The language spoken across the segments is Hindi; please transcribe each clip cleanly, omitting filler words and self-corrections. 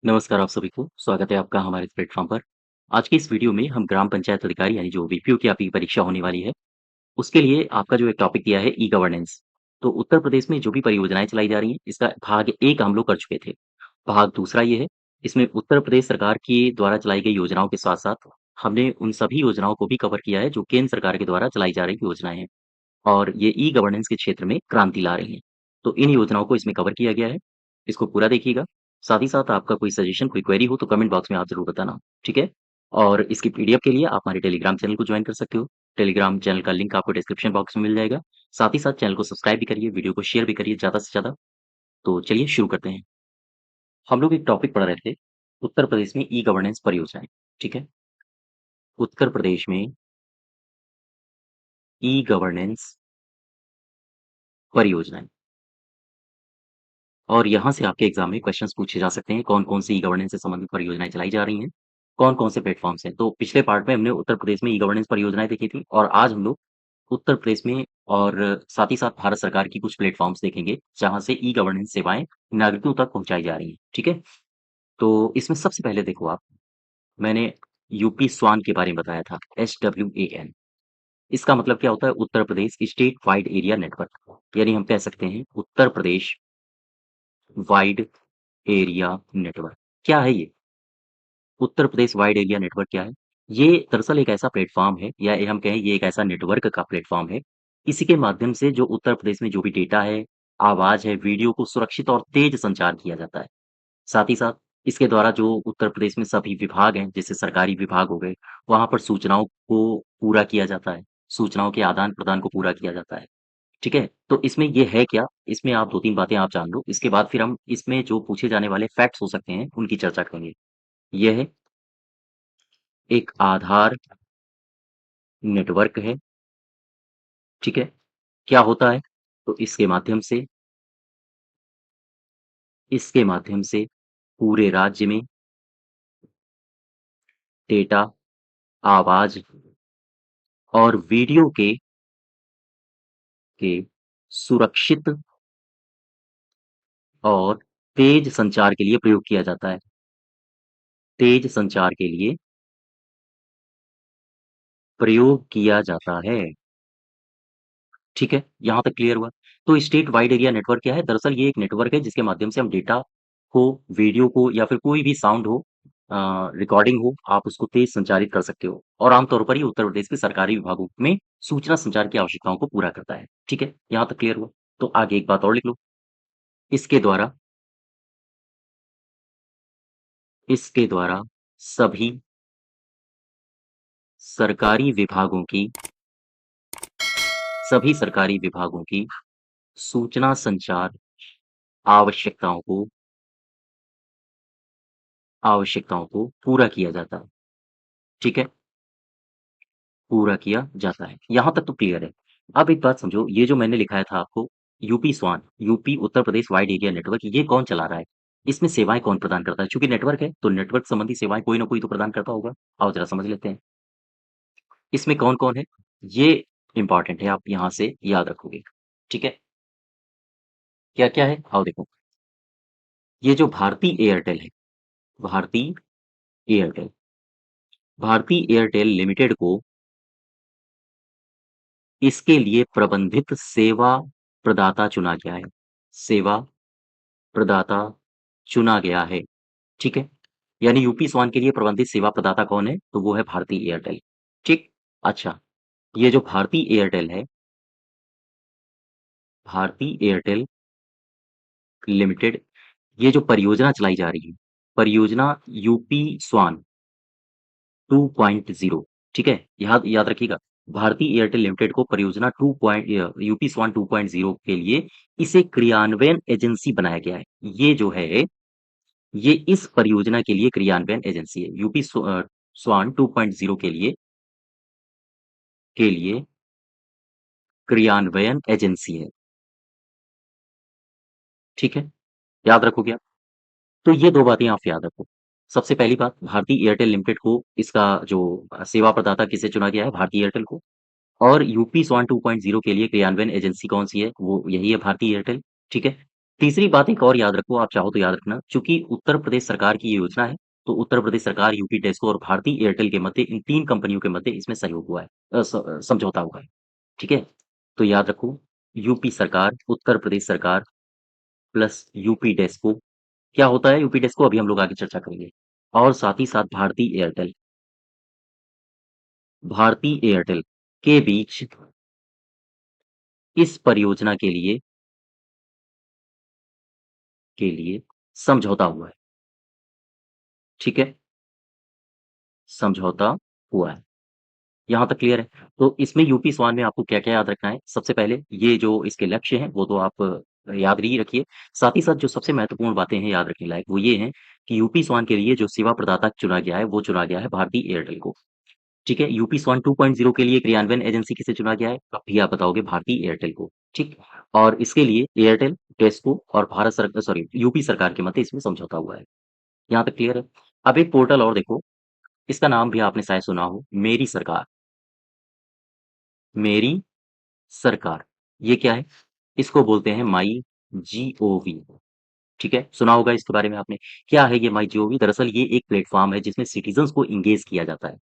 नमस्कार आप सभी को, स्वागत है आपका हमारे इस प्लेटफ़ॉर्म पर। आज की इस वीडियो में हम ग्राम पंचायत अधिकारी यानी जो वीपीओ की आपकी परीक्षा होने वाली है, उसके लिए आपका जो एक टॉपिक दिया है ई-गवर्नेंस। तो उत्तर प्रदेश में जो भी परियोजनाएँ चलाई जा रही हैं, इसका भाग 1 हम लोग कर चुके थे। भाग दूसरा ये है, इसमें उत्तर प्रदेश सरकार के द्वारा चलाई गई योजनाओं के साथ-साथ हमने उन सभी योजनाओं को भी कवर किया है जो केंद्र सरकार के द्वारा चलाई जा रही योजनाएँ हैं और ये ई-गवर्नेंस के क्षेत्र में क्रांति ला रही हैं। तो इन योजनाओं को इसमें कवर किया गया है, इसको पूरा देखिएगा। साथ ही साथ आपका कोई सजेशन, कोई क्वेरी हो तो कमेंट बॉक्स में आप ज़रूर बताना, ठीक है? और इसकी पीडीएफ के लिए आप हमारे टेलीग्राम चैनल को जॉइन कर सकते हो। टेलीग्राम चैनल का लिंक आपको डिस्क्रिप्शन बॉक्स में मिल जाएगा। साथ ही साथ चैनल को सब्सक्राइब भी करिए, वीडियो को शेयर भी करिए ज़्यादा से ज़्यादा। तो चलिए शुरू करते हैं। हम लोग एक टॉपिक पढ़ रहे थे, उत्तर प्रदेश में ई-गवर्नेंस परियोजनाएँ, ठीक है? उत्तर प्रदेश में ई-गवर्नेंस परियोजनाएँ और यहाँ से आपके एग्ज़ाम में क्वेश्चंस पूछे जा सकते हैं, कौन-कौन सी ई-गवर्नेंस से संबंधित परियोजनाएँ चलाई जा रही हैं, कौन-कौन से प्लेटफ़ॉर्म्स हैं। तो पिछले पार्ट में हमने उत्तर प्रदेश में ई-गवर्नेंस परियोजनाएँ देखी थी और आज हम लोग उत्तर प्रदेश में और साथ ही साथ भारत सरकार की कुछ प्लेटफ़ॉर्म्स देखेंगे, जहाँ से ई-गवर्नेंस सेवाएँ नागरिकों तक पहुँचाई जा रही हैं, ठीक है? तो इसमें सबसे पहले देखो आप, मैंने यूपी स्वान के बारे में बताया था, SWAN। इसका मतलब क्या होता है? Uttar Pradesh state wide area network, यानी हम कह सकते हैं Uttar Pradesh wide area network. क्या है ये? Uttar Pradesh wide area network क्या है? ये दरअसल एक ऐसा प्लेटफ़ॉर्म है या ये हम कहें ये एक ऐसा नेटवर्क का प्लेटफ़ॉर्म है। इसी के माध्यम से जो उत्तर प्रदेश में जो भी डेटा है, आवाज़ है, वीडियो को सुरक्षित और तेज़ संचार किया जाता है। साथ ही साथ इसके द्वारा जो उत्तर प्रदेश में सभी विभाग हैं, जैसे सरकारी विभाग हो गए, वहाँ पर सूचनाओं को पूरा किया जाता है। सूचनाओं के आदान-प्रदान को पूरा किया जाता है। ठीक है? तो इसमें ये है क्या? इसमें आप 2-3 बातें आप जान लो, इसके बाद फिर हम इसमें जो पूछे जाने वाले फैक्ट्स हो सकते हैं, उनकी चर्चा करेंगे। ये है एक आधार नेटवर्क है, ठीक है? क्या होता है? तो इसके माध्यम से पूरे राज्य में डेटा, आवाज़ और वीडियो के सुरक्षित और तेज़ संचार के लिए प्रयोग किया जाता है। तेज़ संचार के लिए प्रयोग किया जाता है। ठीक है, यहाँ तक क्लियर हुआ। तो स्टेट वाइड एरिया नेटवर्क क्या है? दरअसल ये एक नेटवर्क है जिसके माध्यम से हम डेटा को, वीडियो को या फिर कोई भी साउंड हो, रिकॉर्डिंग हो, आप उसको तेज़ संचारित कर सकते हो और आम तौर पर ये उत्तर प्रदेश के सरकारी विभागों में सूचना संचार की आवश्यकताओं को पूरा करता है। ठीक है, यहाँ तक क्लियर हुआ। तो आगे एक बात और लिख लो, इसके द्वारा इसके द्वारा सभी सरकारी विभागों की सभी सरकारी विभागों की सूचना संचार आवश्यकताओं को आवश्यकताओं को पूरा किया जाता है। ठीक है? पूरा किया जाता है। यहाँ तक तो क्लियर है। अब एक बात समझो, ये जो मैंने लिखाया था आपको यूपी स्वान, UP Uttar Pradesh wide area network, ये कौन चला रहा है? इसमें सेवाएँ कौन प्रदान करता है? चूँकि नेटवर्क है, तो नेटवर्क संबंधी सेवाएँ कोई न कोई तो प्रदान करता होगा। आओ ज़रा समझ लेते हैं। इसमें कौन-कौन है? ये इम्पोर्टेंट है, आप यहाँ से याद रखोगे। ठीक है? क्या-क्या है? आओ देखो। ये जो भारती एयरटेल है, Bharti Airtel, Bharti Airtel limited को इसके लिए प्रबंधित सेवा प्रदाता चुना गया है। सेवा प्रदाता चुना गया है, ठीक है? यानी यूपी स्वान के लिए प्रबंधित सेवा प्रदाता कौन है? तो वो है भारती एयरटेल, ठीक? अच्छा, ये जो भारती एयरटेल है, भारती एयरटेल लिमिटेड, ये जो परियोजना चलाई जा रही है, परियोजना यूपी स्वान 2.0, ठीक है? याद याद रखिएगा, भारती एयरटेल लिमिटेड को परियोजना यूपी स्वान 2.0 के लिए इसे क्रियान्वयन एजेंसी बनाया गया है। ये जो है, ये इस परियोजना के लिए क्रियान्वयन एजेंसी है। स्वान 2.0 के लिए क्रियान्वयन एजेंसी है, ठीक है? याद रखोगे आप? तो ये 2 बातें आप याद रखो। सबसे पहली बात, भारती एयरटेल लिमिटेड को इसका जो सेवा प्रदाता किसे चुना गया है? भारती एयरटेल को। और यूपी स्वान 2.0 के लिए क्रियान्वयन एजेंसी कौन-सी है? वो यही है, भारती एयरटेल, ठीक है? तीसरी बात एक और याद रखो, आप चाहो तो याद रखना, चूँकि उत्तर प्रदेश सरकार की ये योजना है, तो उत्तर प्रदेश सरकार, यूपी टेस्को और भारती एयरटेल के मध्य, इन 3 कंपनियों के मध्य इसमें सहयोग हुआ है, समझौता हुआ है, ठीक है? तो याद रखो, यूपी सरकार, उत्तर प्रदेश सरकार प्लस यूपी टेस्को, क्या होता है यूपी टेस्को, अभी हम लोग आगे चर्चा करेंगे। और साथ ही साथ भारती एयरटेल के बीच इस परियोजना के लिए समझौता हुआ है, ठीक है? समझौता हुआ है। यहाँ तक क्लियर है? तो इसमें यूपी स्वान में आपको क्या-क्या याद रखना है? सबसे पहले ये जो इसके लक्ष्य हैं, वो तो आप याद ही रखिए। साथ ही साथ जो सबसे महत्वपूर्ण बातें हैं याद रखने लायक, वो ये हैं कि यूपी स्वान के लिए जो सेवा प्रदाता चुना गया है, वो चुना गया है भारती एयरटेल को। ठीक है? यूपी स्वान 2.0 के लिए क्रियान्वयन एजेंसी किसे चुना गया है? अब भी आप बताओगे भारती एयरटेल को, ठीक? और इसके लिए एयरटेल, टेस्को और यूपी सरकार के मध्य इसमें समझौता हुआ है। यहाँ तक क्लियर है? अब एक पोर्टल और देखो, इसका नाम भी आपने शायद सुना हो, मेरी सरकार। मेरी सरकार, ये क्या है? इसको बोलते हैं माई जीओवी, ठीक है? सुना होगा इसके बारे में आपने। क्या है ये माई जीओवी? दरअसल ये एक प्लेटफ़ॉर्म है जिसमें सिटिज़न्स को एंगेज किया जाता है,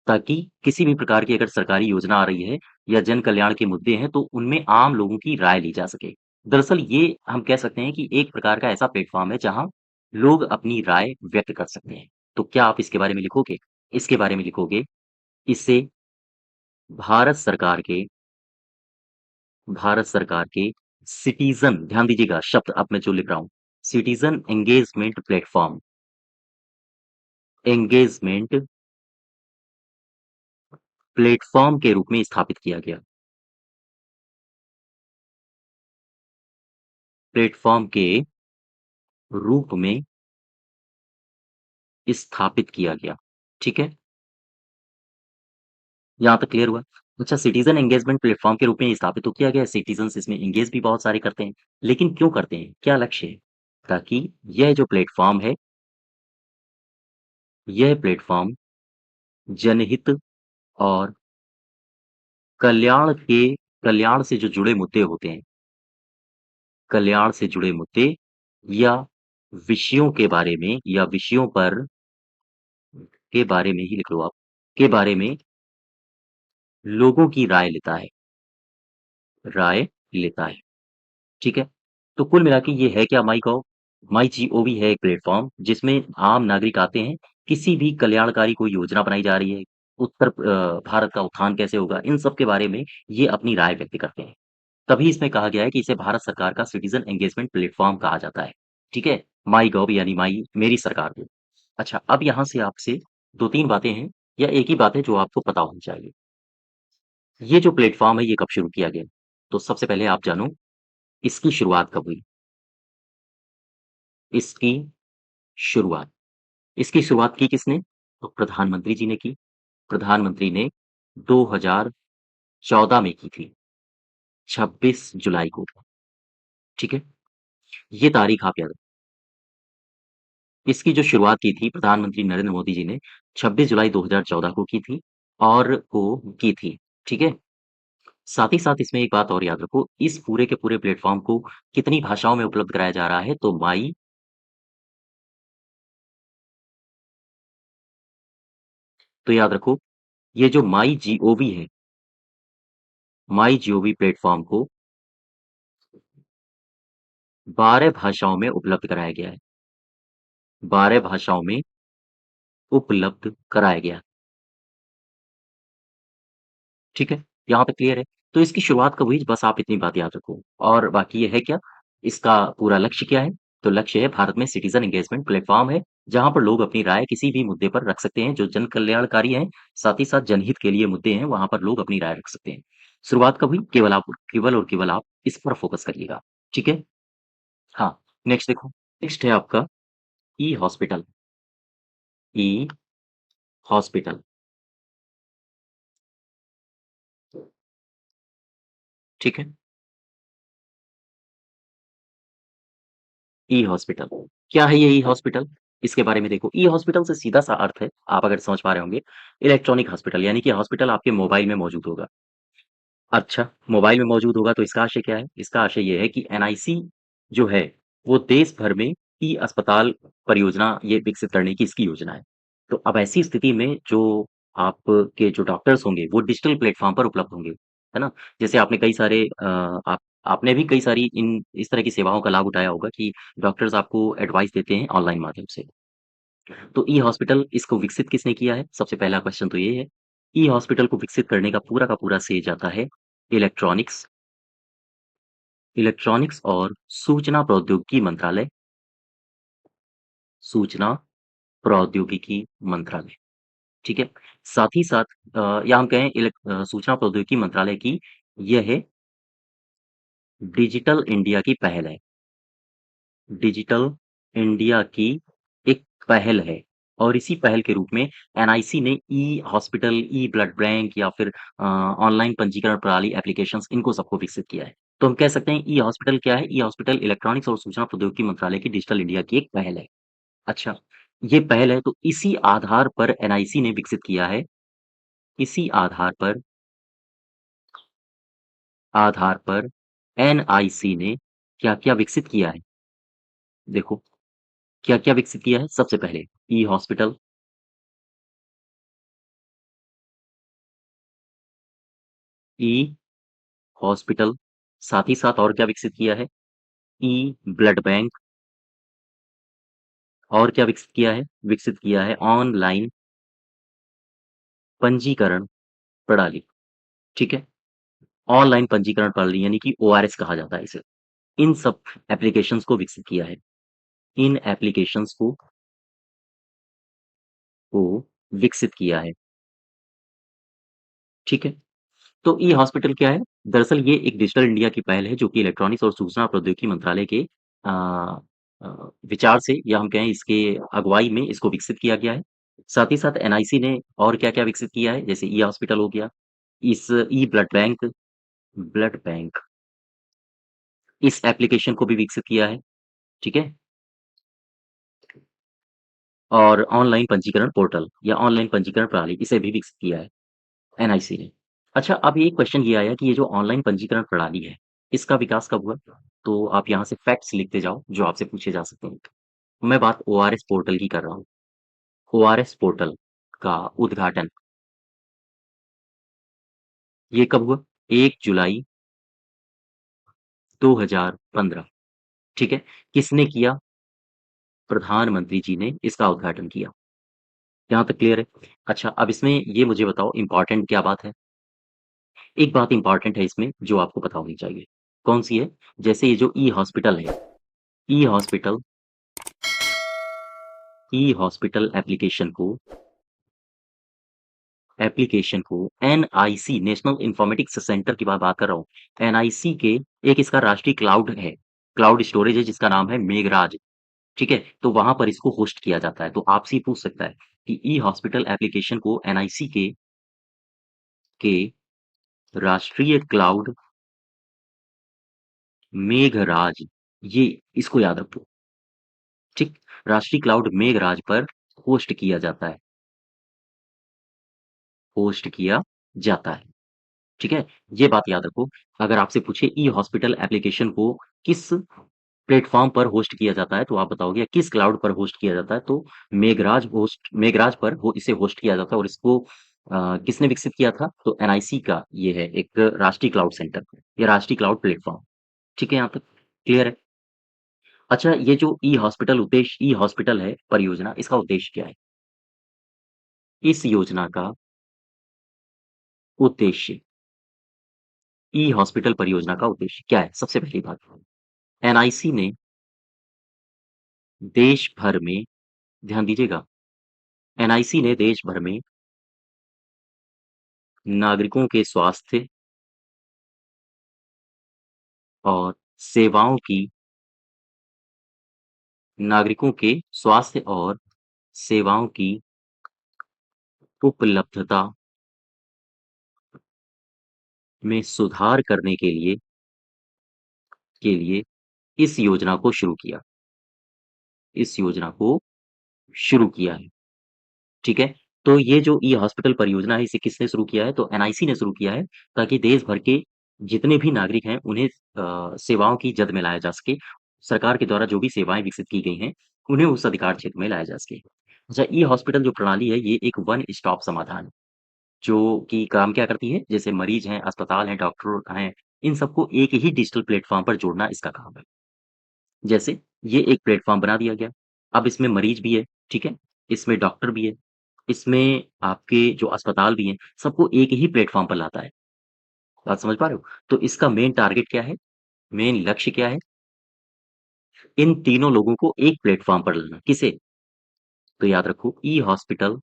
ताकि किसी भी प्रकार की अगर सरकारी योजना आ रही है या जन कल्याण के मुद्दे हैं, तो उनमें आम लोगों की राय ली जा सके। दरअसल ये हम कह सकते हैं कि एक प्रकार का ऐसा प्लेटफ़ॉर्म है जहाँ लोग अपनी राय व्यक्त कर सकते हैं। तो क्या आप इसके बारे में लिखोगे? इसके बारे में लिखोगे, इसे भारत सरकार के भारत सरकार के सिटीज़न, ध्यान दीजिएगा शब्द अब मैं जो लिख रहा हूँ, सिटीज़न एंगेजमेंट प्लेटफ़ॉर्म के रूप में स्थापित किया गया। प्लेटफ़ॉर्म के रूप में स्थापित किया गया। ठीक है? यहाँ तक क्लियर हुआ? अच्छा, सिटीज़न एंगेजमेंट प्लेटफ़ॉर्म के रूप में स्थापित तो किया गया है, सिटीज़न्स इसमें एंगेज भी बहुत सारे करते हैं। लेकिन क्यों करते हैं? क्या लक्ष्य है? ताकि यह जो प्लेटफ़ॉर्म है, यह प्लेटफ़ॉर्म जनहित और कल्याण के कल्याण से जो जुड़े मुद्दे होते हैं, कल्याण से जुड़े मुद्दे या विषयों के बारे में या विषयों पर के बारे में ही लिख लो आप, के बारे में लोगों की राय लेता है। ठीक है? तो कुल मिला के ये है क्या माई जीओवी है एक प्लेटफ़ॉर्म जिसमें आम नागरिक आते हैं, किसी भी कल्याणकारी कोई योजना बनाई जा रही है, भारत का उत्थान कैसे होगा, इन सब के बारे में ये अपनी राय व्यक्त करते हैं। तभी इसमें कहा गया है कि इसे भारत सरकार का सिटीज़न एंगेजमेंट प्लेटफ़ॉर्म कहा जाता है। ठीक है? माई गॉव यानी माई मेरी सरकार को। अच्छा, अब यहाँ से आपसे 2-3 बातें हैं या एक ही बात है जो आपको पता होनी चाहिए। ये जो प्लेटफ़ॉर्म है ये कब शुरू किया गया? तो सबसे पहले आप जानो इसकी शुरुआत कब हुई? इसकी शुरुआत इसकी शुरुआत की किसने? तो प्रधानमंत्री जी ने की। प्रधानमंत्री ने 2014 में की थी, 26 जुलाई को, ठीक है? ये तारीख आप याद इसकी जो शुरुआत की थी प्रधानमंत्री नरेंद्र मोदी जी ने 26 जुलाई 2014 को की थी की थी, ठीक है? साथ ही साथ इसमें एक बात और याद रखो, इस पूरे के पूरे प्लेटफ़ॉर्म को कितनी भाषाओं में उपलब्ध कराया जा रहा है? तो याद रखो, ये जो माई जीओवी प्लेटफ़ॉर्म को 12 भाषाओं में उपलब्ध कराया गया है। 12 भाषाओं में उपलब्ध कराया गया, ठीक है? यहाँ तक क्लियर है? तो इसकी शुरुआत कब हुई? बस आप इतनी बात याद रखो और बाकी ये है क्या? इसका पूरा लक्ष्य क्या है? तो लक्ष्य है भारत में सिटीज़न एंगेजमेंट प्लेटफ़ॉर्म है, जहाँ पर लोग अपनी राय किसी भी मुद्दे पर रख सकते हैं, जो जन कल्याणकारी हैं, साथ ही साथ जनहित के लिए मुद्दे हैं, वहाँ पर लोग अपनी राय रख सकते हैं। शुरुआत कब हुई? केवल और केवल आप इस पर फ़ोकस करिएगा, ठीक है? हाँ, नेक्स्ट देखो, नेक्स्ट है आपका ई-हॉस्पिटल, ई-हॉस्पिटल, ठीक है? ई-हॉस्पिटल, क्या है ये ई-हॉस्पिटल? इसके बारे में देखो, ई-हॉस्पिटल से सीधा-सा अर्थ है, आप अगर समझ पा रहे होंगे, इलेक्ट्रॉनिक हॉस्पिटल यानी कि हॉस्पिटल आपके मोबाइल में मौजूद होगा। अच्छा, मोबाइल में मौजूद होगा तो इसका आशय क्या है? इसका आशय ये है कि एनआईसी जो है, वो देश भर में ई-अस्पताल परियोजना ये विकसित करने की इसकी योजना है। तो अब ऐसी स्थिति में जो आपके जो डॉक्टर्स होंगे, वो डिजिटल प्लेटफ़ॉर्म पर उपलब्ध होंगे, है ना? जैसे आपने कई सारे आपने भी कई सारी इन इस तरह की सेवाओं का लाभ उठाया होगा कि डॉक्टर्स आपको एडवाइस देते हैं ऑनलाइन माध्यम से। तो ई-हॉस्पिटल इसको विकसित किसने किया है? सबसे पहला क्वेश्चन तो ये है। ई-हॉस्पिटल को विकसित करने का पूरा श्रेय जाता है इलेक्ट्रॉनिक्स इलेक्ट्रॉनिक्स और सूचना प्रौद्योगिकी मंत्रालय सूचना प्रौद्योगिकी मंत्रालय, ठीक है? साथ ही साथ या हम कहें सूचना प्रौद्योगिकी मंत्रालय की यह डिजिटल इंडिया की पहल है। डिजिटल इंडिया की एक पहल है और इसी पहल के रूप में एनआईसी ने ई-हॉस्पिटल, ई-ब्लड बैंक या फिर ऑनलाइन पंजीकरण प्रणाली एप्लीकेशंस इनको सबको विकसित किया है। तो हम कह सकते हैं ई-हॉस्पिटल क्या है? ई-हॉस्पिटल इलेक्ट्रॉनिक्स और सूचना प्रौद्योगिकी मंत्रालय की डिजिटल इंडिया की एक पहल है। अच्छा, ये पहल है तो इसी आधार पर एनआईसी ने विकसित किया है। इसी आधार पर एनआईसी ने क्या-क्या विकसित किया है? देखो, क्या-क्या विकसित किया है? सबसे पहले ई-हॉस्पिटल, ई-हॉस्पिटल, साथ ही साथ और क्या विकसित किया है? ई-ब्लड बैंक और क्या विकसित किया है? विकसित किया है ऑनलाइन पंजीकरण प्रणाली, ठीक है? ऑनलाइन पंजीकरण प्रणाली यानी कि ओआरएस कहा जाता है इसे। इन सब एप्लीकेशंस को विकसित किया है। इन एप्लीकेशंस को विकसित किया है, ठीक है? तो ई-हॉस्पिटल क्या है? दरअसल ये एक डिजिटल इंडिया की पहल है जो कि इलेक्ट्रॉनिक्स और सूचना प्रौद्योगिकी मंत्रालय के अ विचार से या हम कहें इसके अगुवाई में इसको विकसित किया गया है। साथ ही साथ एनआईसी ने और क्या-क्या विकसित किया है? जैसे ई-हॉस्पिटल हो गया, इस ई-ब्लड बैंक इस एप्लीकेशन को भी विकसित किया है, ठीक है? और ऑनलाइन पंजीकरण पोर्टल या ऑनलाइन पंजीकरण प्रणाली इसे भी विकसित किया है एनआईसी ने। अच्छा, अब ये क्वेश्चन ये आया कि ये जो ऑनलाइन पंजीकरण प्रणाली है, इसका विकास कब हुआ? तो आप यहाँ से फैक्ट्स लिखते जाओ, जो आपसे पूछे जा सकते हैं। मैं बात ओआरएस पोर्टल की कर रहा हूँ। ओआरएस पोर्टल का उद्घाटन ये कब हुआ? 1 जुलाई 2015, ठीक है? किसने किया? प्रधानमंत्री जी ने इसका उद्घाटन किया। यहाँ तक क्लियर है? अच्छा, अब इसमें ये मुझे बताओ इम्पोर्टेंट क्या बात है? एक बात इम्पोर्टेंट है इसमें जो आपको पता होनी चाहिए। कौन-सी है? जैसे ये जो ई-हॉस्पिटल है, ई-हॉस्पिटल ई-हॉस्पिटल एप्लीकेशन को एनआईसी नेशनल इन्फॉर्मेटिक्स सेंटर की बात कर रहा हूँ। एनआईसी के एक इसका राष्ट्रीय क्लाउड है, क्लाउड स्टोरेज है जिसका नाम है मेघराज, ठीक है? तो वहाँ पर इसको होस्ट किया जाता है। तो आपसे ये पूछ सकता है कि ई-हॉस्पिटल एप्लीकेशन को एनआईसी के राष्ट्रीय क्लाउड मेघराज ये इसको याद रखो, ठीक? राष्ट्रीय क्लाउड मेघराज पर होस्ट किया जाता है होस्ट किया जाता है। ठीक है? ये बात याद रखो। अगर आपसे पूछे ई-हॉस्पिटल एप्लीकेशन को किस प्लेटफ़ॉर्म पर होस्ट किया जाता है, तो आप बताओगे या किस क्लाउड पर होस्ट किया जाता है, तो मेघराज पर हो इसे होस्ट किया जाता है और इसको किसने विकसित किया था? तो एनआईसी का ये है एक राष्ट्रीय क्लाउड सेंटर या राष्ट्रीय क्लाउड प्लेटफ़ॉर्म। ठीक है यहाँ तक? क्लियर है? अच्छा, ये जो ई-हॉस्पिटल है परियोजना, इसका उद्देश्य क्या है? इस योजना का उद्देश्य ई-हॉस्पिटल परियोजना का उद्देश्य क्या है? सबसे पहली बात, एनआईसी ने देश भर में ध्यान दीजिएगा, एनआईसी ने देश भर में नागरिकों के स्वास्थ्य और सेवाओं की नागरिकों के स्वास्थ्य और सेवाओं की उपलब्धता में सुधार करने के लिए इस योजना को शुरू किया इस योजना को शुरू किया है, ठीक है? तो ये जो ई-हॉस्पिटल परियोजना है, इसे किसने शुरू किया है? तो एनआईसी ने शुरू किया है, ताकि देश भर के जितने भी नागरिक हैं, उन्हें सेवाओं की जद में लाया जा सके सरकार के द्वारा जो भी सेवाएँ विकसित की गई हैं, उन्हें उस अधिकार क्षेत्र में लाया जा सके। अच्छा, ई-हॉस्पिटल जो प्रणाली है, ये एक वन स्टॉप समाधान है, जो कि काम क्या करती है, जैसे मरीज़ हैं, अस्पताल हैं, डॉक्टर हैं, इन सबको एक ही डिजिटल प्लेटफ़ॉर्म पर जोड़ना इसका काम है। जैसे ये एक प्लेटफ़ॉर्म बना दिया गया, अब इसमें मरीज़ भी है, ठीक है? इसमें डॉक्टर भी है, इसमें आपके जो अस्पताल भी हैं, सबको एक ही प्लेटफ़ॉर्म पर लाता है। बात समझ पा रहे हो? तो इसका मेन टारगेट क्या है? मेन लक्ष्य क्या है? इन तीनों लोगों को एक प्लेटफ़ॉर्म पर लाना। किसे? तो याद रखो ई-हॉस्पिटल,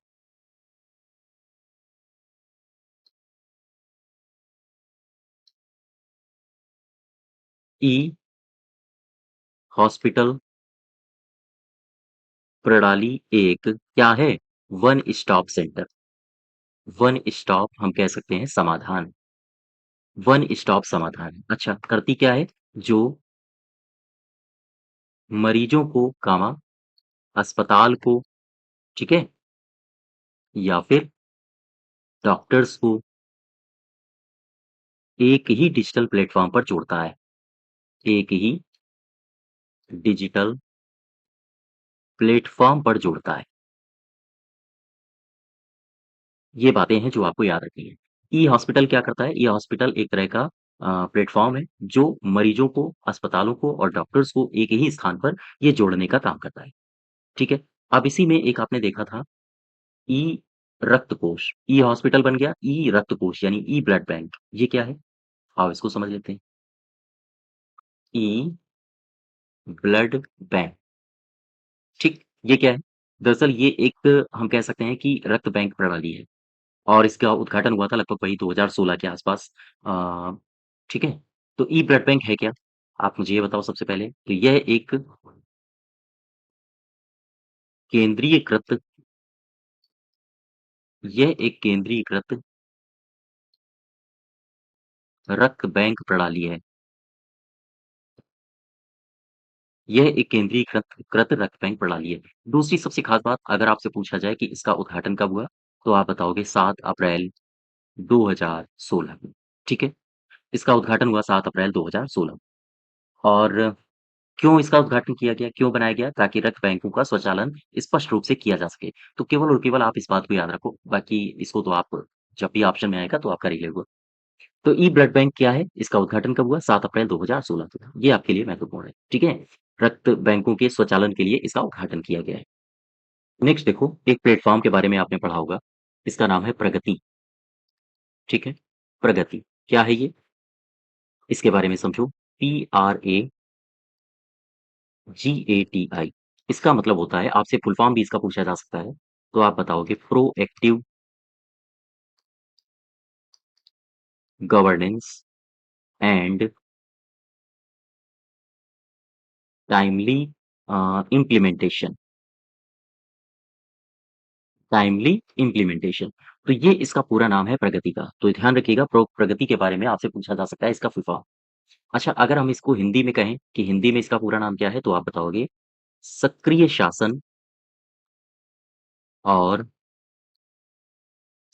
ई-हॉस्पिटल प्रणाली एक क्या है? One stop centre, one stop हम कह सकते हैं समाधान, वन स्टॉप समाधान। अच्छा, करती क्या है? जो मरीजों को कामा अस्पताल को, ठीक है? या फिर डॉक्टर्स को एक ही डिजिटल प्लेटफ़ॉर्म पर जोड़ता है। एक ही डिजिटल प्लेटफ़ॉर्म पर जोड़ता है। ये बातें हैं जो आपको याद रखनी है। ई-हॉस्पिटल क्या करता है? ई-हॉस्पिटल एक तरह का प्लेटफ़ॉर्म है जो मरीजों को, अस्पतालों को और डॉक्टर्स को एक ही स्थान पर ये जोड़ने का काम करता है। ठीक है? अब इसी में एक आपने देखा था ई रक्तकोष, ई-हॉस्पिटल बन गया ई रक्तकोष यानी ई ब्लड बैंक। ये क्या है? आओ इसको समझ लेते हैं। ई ब्लड बैंक, ठीक? ये क्या है? दरअसल ये एक हम कह सकते हैं कि रक्त बैंक प्रणाली है। और इसका उद्घाटन हुआ था लगभग वही 2016 के आसपास। अ, ठीक है? तो ई ब्लड बैंक है क्या? आप मुझे ये बताओ सबसे पहले। तो केंद्रीयकृत यह एक केंद्रीकृत रक्त बैंक प्रणाली है। यह एक केंद्रीकृत कृत रक्त बैंक प्रणाली है। दूसरी सबसे खास बात अगर आपसे पूछा जाए कि इसका उद्घाटन कब हुआ? तो आप बताओगे 7 अप्रैल 2016 को। ठीक है? इसका उद्घाटन हुआ 7 अप्रैल 2016 और क्यों इसका उद्घाटन किया गया? क्यों बनाया गया? ताकि रक्त बैंकों का स्वचालन स्पष्ट रूप से किया जा सके। तो केवल और केवल आप इस बात को याद रखो, बाकी इसको तो आप जब भी ऑप्शन में आएगा तो आप कर ही लोगे। तो ई ब्लड बैंक क्या है? इसका उद्घाटन कब हुआ? 7 अप्रैल 2016 को। ये आपके लिए महत्वपूर्ण है, ठीक है? रक्त बैंकों के स्वचालन के लिए इसका उद्घाटन किया गया है। नेक्स्ट देखो, एक प्लेटफ़ॉर्म के बारे में आपने पढ़ा होगा, इसका नाम है प्रगति, ठीक है? प्रगति, क्या है ये? इसके बारे में समझो, PRAGATI इसका मतलब होता है आपसे फुल फॉर्म भी इसका पूछा जा सकता है, तो आप बताओगे proactive governance and timely implementation, timely implementation. तो ये इसका पूरा नाम है प्रगति का। तो ध्यान रखिएगा प्रगति के बारे में आपसे पूछा जा सकता है इसका फुल फॉर्म। अच्छा, अगर हम इसको हिंदी में कहें कि हिंदी में इसका पूरा नाम क्या है? तो आप बताओगे सक्रिय शासन और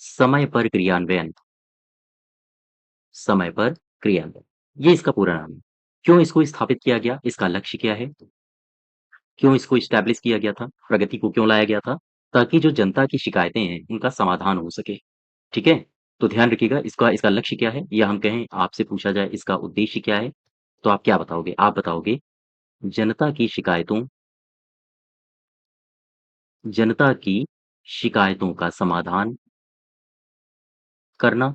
समय पर क्रियान्वयन, समय पर क्रियान्वयन। ये इसका पूरा नाम है। क्यों इसको स्थापित किया गया? इसका लक्ष्य क्या है? क्यों इसको एस्टैब्लिश किया गया था? प्रगति को क्यों लाया गया था? ताकि जो जनता की शिकायतें हैं, उनका समाधान हो सके। ठीक है? तो ध्यान रखिएगा इसका इसका लक्ष्य क्या है? या हम कहें आपसे पूछा जाए इसका उद्देश्य क्या है? तो आप क्या बताओगे? आप बताओगे जनता की शिकायतों जनता की शिकायतों का समाधान करना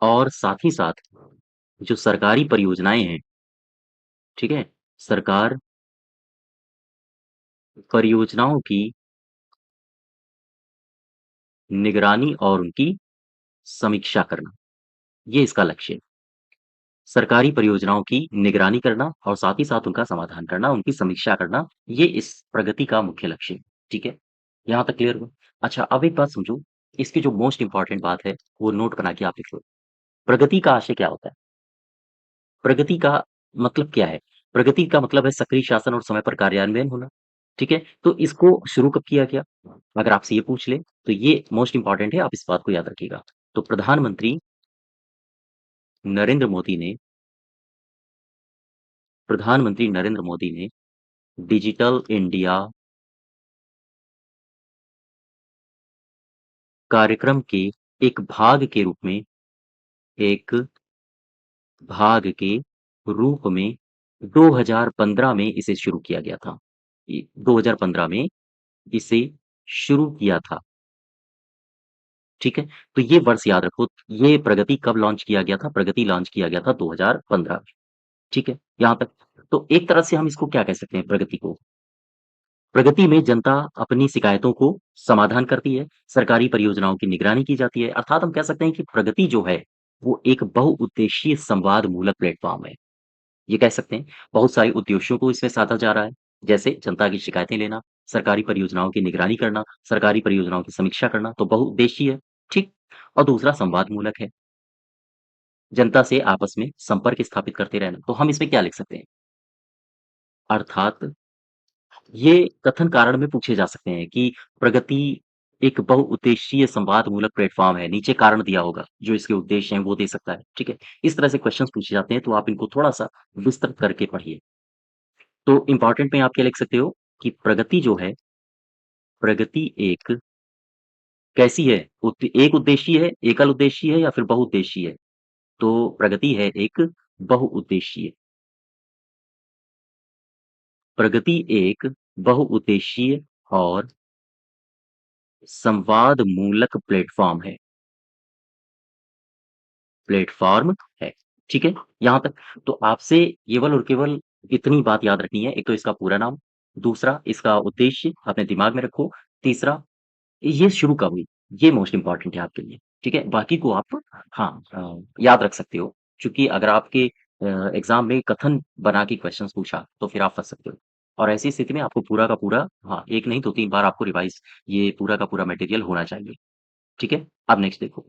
और साथ ही साथ जो सरकारी परियोजनाएँ हैं, ठीक है? सरकार परियोजनाओं की निगरानी और उनकी समीक्षा करना, ये इसका लक्ष्य है। सरकारी परियोजनाओं की निगरानी करना और साथ ही साथ उनका समाधान करना, उनकी समीक्षा करना, ये इस प्रगति का मुख्य लक्ष्य है। ठीक है? यहाँ तक क्लियर हुआ? अच्छा, अब एक बात समझो, इसकी जो मोस्ट इम्पोर्टेंट बात है, वो नोट बना के आप लिख लो। प्रगति का आशय क्या होता है? प्रगति का मतलब क्या है? प्रगति का मतलब है सक्रिय शासन और समय पर कार्यान्वयन होना। ठीक है? तो इसको शुरू कब किया गया? अगर आपसे ये पूछ ले, तो ये मोस्ट इम्पोर्टेंट है, आप इस बात को याद रखिएगा। तो प्रधानमंत्री नरेंद्र मोदी ने प्रधानमंत्री नरेंद्र मोदी ने डिजिटल इंडिया कार्यक्रम के एक भाग के रूप में एक भाग के रूप में 2015 में इसे शुरू किया गया था। 2015 में इसे शुरू किया था। ठीक है? तो ये वर्ष याद रखो, ये प्रगति कब लॉन्च किया गया था? प्रगति लॉन्च किया गया था 2015 में। ठीक है? यहाँ तक। तो एक तरह से हम इसको क्या कह सकते हैं प्रगति को? प्रगति में जनता अपनी शिकायतों को समाधान करती है, सरकारी परियोजनाओं की निगरानी की जाती है, अर्थात हम कह सकते हैं कि प्रगति जो है, वो एक बहुउद्देशीय संवाद मूलक प्लेटफ़ॉर्म है। ये कह सकते हैं, बहुत सारे उद्देश्यों को इसमें साधा जा रहा है, जैसे जनता की शिकायतें लेना, सरकारी परियोजनाओं की निगरानी करना, सरकारी परियोजनाओं की समीक्षा करना, तो बहुउद्देशीय है, ठीक? और दूसरा संवाद मूलक है, जनता से आपस में संपर्क स्थापित करते रहना। तो हम इसमें क्या लिख सकते हैं? अर्थात ये कथन कारण में पूछे जा सकते हैं कि प्रगति एक बहुउद्देशीय संवादमूलक प्लेटफ़ॉर्म है। नीचे कारण दिया होगा, जो इसके उद्देश्य हैं वो दे सकता है, ठीक है? इस तरह से क्वेश्चन्स पूछे जाते हैं, तो आप इनको थोड़ा-सा विस्तृत करके पढ़िए। तो इम्पोर्टेंट में आप क्या लिख सकते हो कि प्रगति जो है, प्रगति एक कैसी है? एक उद्देशीय है, एकल उद्देशीय है या फिर बहुउद्देशीय है? तो प्रगति है एक बहुउद्देशीय। प्रगति एक बहुउद्देशीय और संवादमूलक प्लेटफ़ॉर्म है। प्लेटफ़ॉर्म है, ठीक है? यहाँ तक। तो आपसे केवल और केवल इतनी बात याद रखनी है, एक तो इसका पूरा नाम, दूसरा इसका उद्देश्य अपने दिमाग में रखो, तीसरा ये शुरू कब हुई? ये मोस्ट इम्पोर्टेंट है आपके लिए, ठीक है? बाकी को आप हाँ याद रख सकते हो, चूँकि अगर आपके एग्ज़ाम में कथन बना के क्वेश्चन्स पूछा, तो फिर आप फँस सकते हो। और ऐसी स्थिति में आपको पूरा का पूरा हाँ, 1 नहीं तो 3 बार आपको रिवाइज़ ये पूरा का पूरा मटेरियल होना चाहिए, ठीक है? अब नेक्स्ट देखो।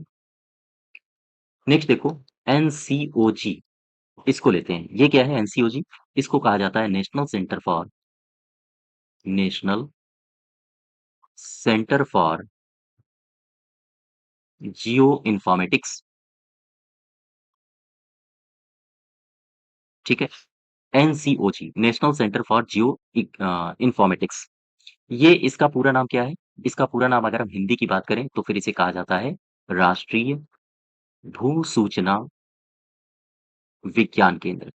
नेक्स्ट देखो एनसीओजी इसको लेते हैं। ये क्या है एनसीओजी? इसको कहा जाता है national centre for geoinformatics, ठीक है? NCOG national centre for geoinformatics. ये इसका पूरा नाम क्या है? इसका पूरा नाम अगर हम हिंदी की बात करें तो फिर इसे कहा जाता है राष्ट्रीय भू सूचना विज्ञान केंद्र।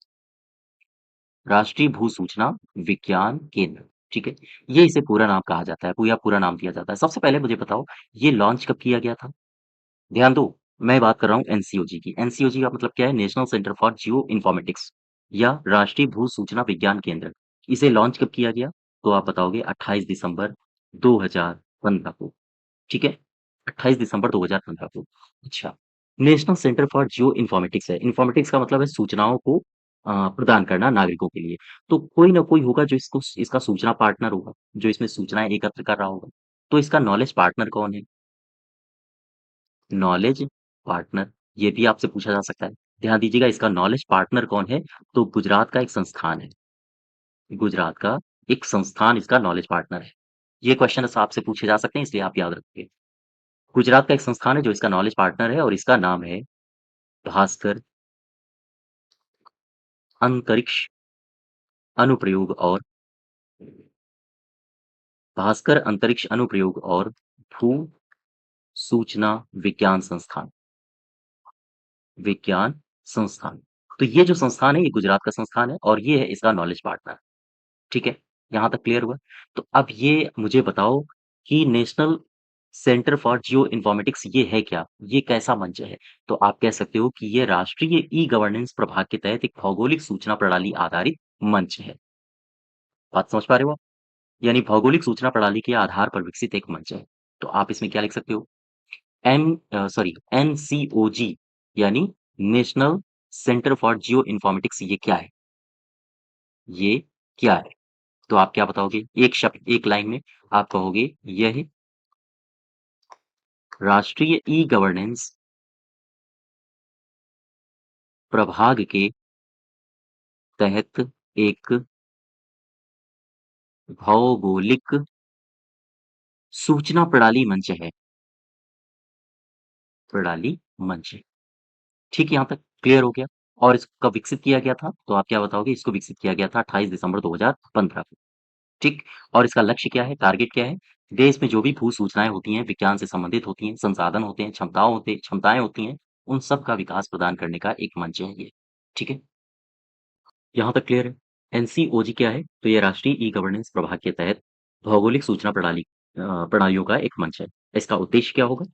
राष्ट्रीय भू सूचना विज्ञान केंद्र, ठीक है? ये इसे पूरा नाम कहा जाता है, पूरा पूरा नाम दिया जाता है। सबसे पहले मुझे बताओ, ये लॉन्च कब किया गया था? ध्यान दो, मैं बात कर रहा हूँ एनसीओजी की। एनसीओजी का मतलब क्या है? National centre for geo informatics या राष्ट्रीय भू सूचना विज्ञान केंद्र। इसे लॉन्च कब किया गया? तो आप बताओगे 28 दिसंबर 2015 को, ठीक है? 28 दिसंबर 2015 को। अच्छा, national centre for geo informatics है। इन्फॉर्मेटिक्स का मतलब है सूचनाओं को प्रदान करना नागरिकों के लिए। तो कोई ना कोई होगा जो इसको इसका सूचना पार्टनर होगा, जो इसमें सूचनाएँ एकत्र कर रहा होगा। तो इसका नॉलेज पार्टनर कौन है? नॉलेज पार्टनर, ये भी आपसे पूछा जा सकता है। ध्यान दीजिएगा इसका नॉलेज पार्टनर कौन है? तो गुजरात का एक संस्थान है। गुजरात का एक संस्थान इसका नॉलेज पार्टनर है। ये क्वेश्चन्स आपसे पूछे जा सकते हैं इसलिए आप याद रखिए। गुजरात का एक संस्थान है जो इसका नॉलेज पार्टनर है और इसका नाम है भास्कर अंतरिक्ष अनुप्रयोग और भास्कर अंतरिक्ष अनुप्रयोग और भू सूचना विज्ञान संस्थान। विज्ञान संस्थान। तो ये जो संस्थान है ये गुजरात का संस्थान है और ये है इसका नॉलेज पार्टनर। ठीक है? यहाँ तक क्लियर हुआ? तो अब ये मुझे बताओ कि national centre for geoinformatics ये है क्या? ये कैसा मंच है? तो आप कह सकते हो कि ये राष्ट्रीय ई-गवर्नेंस प्रभाग के तहत एक भौगोलिक सूचना प्रणाली आधारित मंच है। बात समझ पा रहे हो आप? यानी भौगोलिक सूचना प्रणाली के आधार पर विकसित एक मंच है। तो आप इसमें क्या लिख सकते हो? एनसीओजी यानी national centre for geoinformatics ये क्या है? ये क्या है? तो आप क्या बताओगे? एक शब्द, एक लाइन में आप कहोगे यह राष्ट्रीय ई-गवर्नेंस प्रभाग के तहत एक भौगोलिक सूचना प्रणाली मंच है। प्रणाली मंच है। ठीक है यहाँ तक क्लियर हो गया? और इसको कब विकसित किया गया था? तो आप क्या बताओगे? इसको विकसित किया गया था 28 दिसंबर 2015 को, ठीक? और इसका लक्ष्य क्या है, टारगेट क्या है? देश में जो भी भू-सूचनाएँ होती हैं, विज्ञान से संबंधित होती हैं, संसाधन होते हैं, क्षमताएँ होती हैं, उन सब का विकास प्रदान करने का एक मंच है ये, ठीक है? यहाँ तक क्लियर है? एनसीओजी क्या है? तो ये राष्ट्रीय ई-गवर्नेंस प्रभाग के तहत भौगोलिक सूचना प्रणालियों का एक मंच है। इसका उद्देश्य क्या होगा?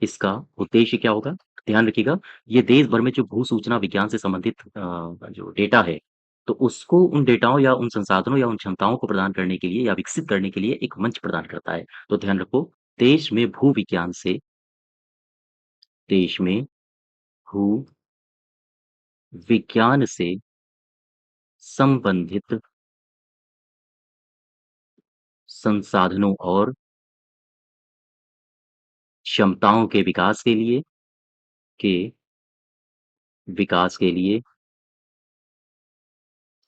इसका उद्देश्य क्या होगा? ध्यान रखिएगा, ये देश भर में जो भू-सूचना विज्ञान से संबंधित जो डेटा है, तो उसको उन डेटाओं या उन संसाधनों या उन क्षमताओं को प्रदान करने के लिए या विकसित करने के लिए एक मंच प्रदान करता है। तो ध्यान रखो, देश में देश में भू-विज्ञान से संबंधित संसाधनों और क्षमताओं के विकास के लिए